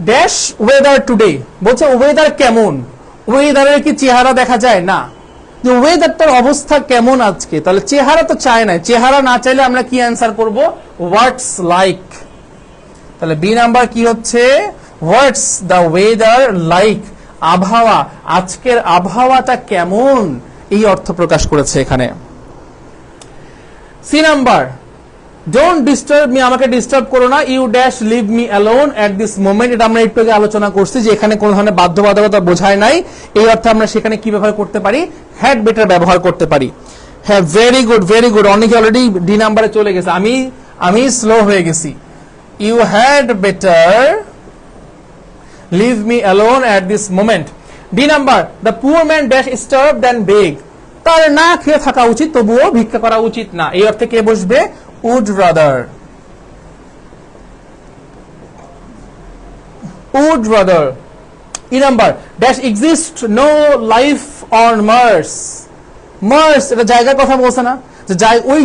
ড্যাশ ওয়েদার টুডে, বলছে ওয়েদার কেমন, ওয়েদারের কি চেহারা দেখা যায়? না, যে ওয়েদারটার অবস্থা কেমন আজকে, তাহলে চেহারা তো চায় না। চেহারা না চাইলে আমরা কি অ্যান্সার করব? হোয়াটস লাইক। তাহলে বি নাম্বার কি হচ্ছে? হোয়াটস দ্য ওয়েদার লাইক, আবহাওয়া, আজকের আবহাওয়াটা কেমন, এই অর্থ প্রকাশ করেছে এখানে। C number, don't disturb me, আমাকে ডিস্টার্ব করো না, you dash leave me alone at this moment. এটা আমরা একটু আগে আলোচনা করছি যে এখানে কোন ধরনের বাধ্যবাধকতা বোঝায় নাই। এই অর্থে আমরা সেখানে কি ব্যবহার করতে পারি? হ্যাড বেটার ব্যবহার করতে পারি। হ্যাঁ, ভেরি গুড ভেরি গুড। অনেকে অলরেডি ডি নাম্বারে চলে গেছে, আমি স্লো হয়ে গেছি। You had better leave me alone at this moment. D number, the poor man dash starve than beg, তার না খেয়ে থাকা উচিত তবুও ভিক্ষা করা উচিত না। এই অর্থে কে বসবে? would rather, would rather. E number, dash exist no life on Mars. Mars এটা জায়গার কথা বলছে না, যে ওই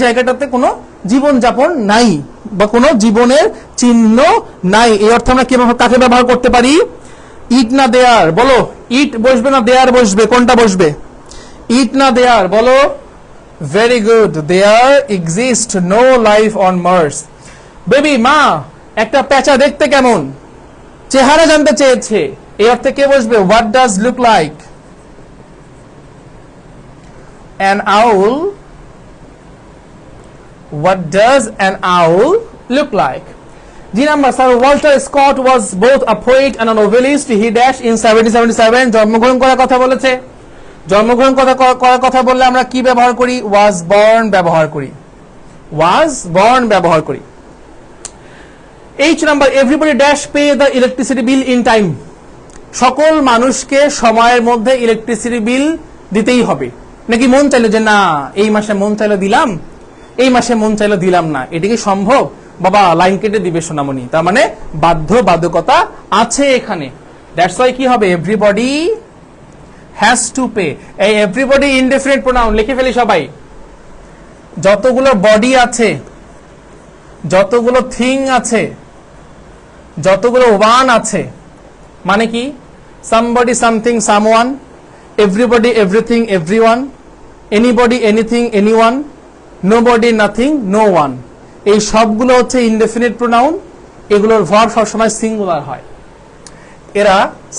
জায়গাটাতে কোনো জীবন যাপন নাই বা কোনো জীবনের চিহ্ন নাই। এই অর্থে আমরা কিভাবে কাকে ব্যবহার করতে পারি? ইট না দেয়ার, বলো ইট বসবে না দেয়ার বসবে, কোনটা বসবে? ইট না দেয়ার, বলো। Very good. There exists no life on Mars. Baby, মা একটা পেঁচা দেখতে কেমন, চেহারা জানতে চেয়েছে। এই অর্থে কে বসবে? What does look like? An owl. What does an owl look like? G number, Sir Walter Scott was both a poet and a novelist. He dashed in 1777. জন্মগ্রহণ করার কথা বলেছে। জন্মগ্রহণ করার কথা বললে আমরা কি ব্যবহার করি? ওয়াজ বর্ন ব্যবহার করি, ওয়াজ বর্ন ব্যবহার করি। H number, everybody dash pay the electricity bill in time, সকল মানুষকে সময়ের মধ্যে ইলেকট্রিসিটি বিল দিতেই হবে। নাকি মন চাইলো যে না এই মাসে মন চাইলো দিলাম, এই মাসে মন চাইলো দিলাম না, এটা কি সম্ভব? বাবা লাইন কেটে দিবে সোনামণি। তার মানে বাধ্যবাধকতা আছে এখানে। দ্যাটস ওয়াই কি হবে? Everybody has to pay. এই এভরিবডি ইনডেফিনিট প্রোনাউন, লিখে ফেলি সবাই। যতগুলো বডি আছে, যতগুলো থিং আছে, যতগুলো ওয়ান আছে, মানে কি? somebody something someone, everybody everything everyone, anybody anything anyone, nobody nothing no one, এই সবগুলো হচ্ছে ইনডেফিনিট প্রোনাউন। এগুলোর ভার্ব সবসময় সিঙ্গুলার হয়, এরা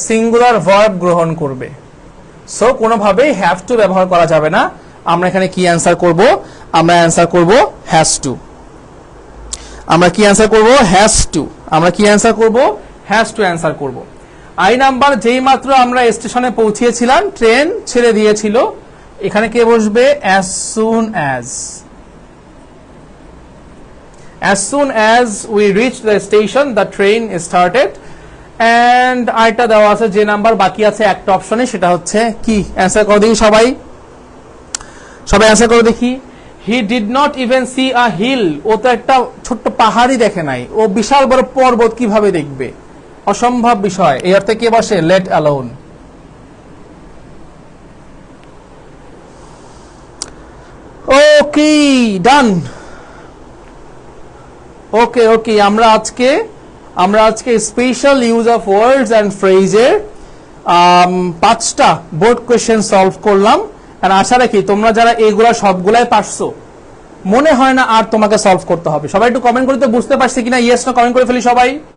সিঙ্গুলার ভার্ব গ্রহণ করবে। সো কোনোভাবেই হ্যাভ টু ব্যবহার করা যাবে না। আমরা এখানে কি অ্যান্সার করব? আমরা অ্যান্সার করব হ্যাজ টু। আমরা কি অ্যান্সার করব? Has to. আমরা কি অ্যান্সার করব? হ্যাজ টু অ্যান্সার করব। আই নাম্বার, যেই মাত্র আমরা স্টেশনে পৌঁছিয়েছিলাম, ট্রেন ছেড়ে দিয়েছিল, এখানে কে বসবে? As soon as. As soon as we reached the station, the train started. And আরেকটা দেওয়া আছে যে নাম্বার বাকি আছে একটা অপশনে, সেটা হচ্ছে কি? অ্যান্সার করে দেখি সবাই, অ্যান্সার করে দেখি। He did not even see a hill, ও তো একটা ছোট্ট পাহাড়ই দেখে নাই, ও বিশাল বড় পর্বত কিভাবে দেখবে? অসম্ভব বিষয়। এই অর্থে কে বসে? Let alone. ওকে, ডান। ওকে, আমরা আজকে special use of words and ফ্রেজের 5টা বোর্ড কোয়েশ্চেন সলভ করলাম। আর আশা রাখি তোমরা যারা এগুলা সবগুলাই পারছো, মনে হয় না আর তোমাকে সলভ করতে হবে। সবাই একটু কমেন্ট করে তো বুঝতে পারছি কিনা, ইয়েস না কমেন্ট করে ফেলি সবাই।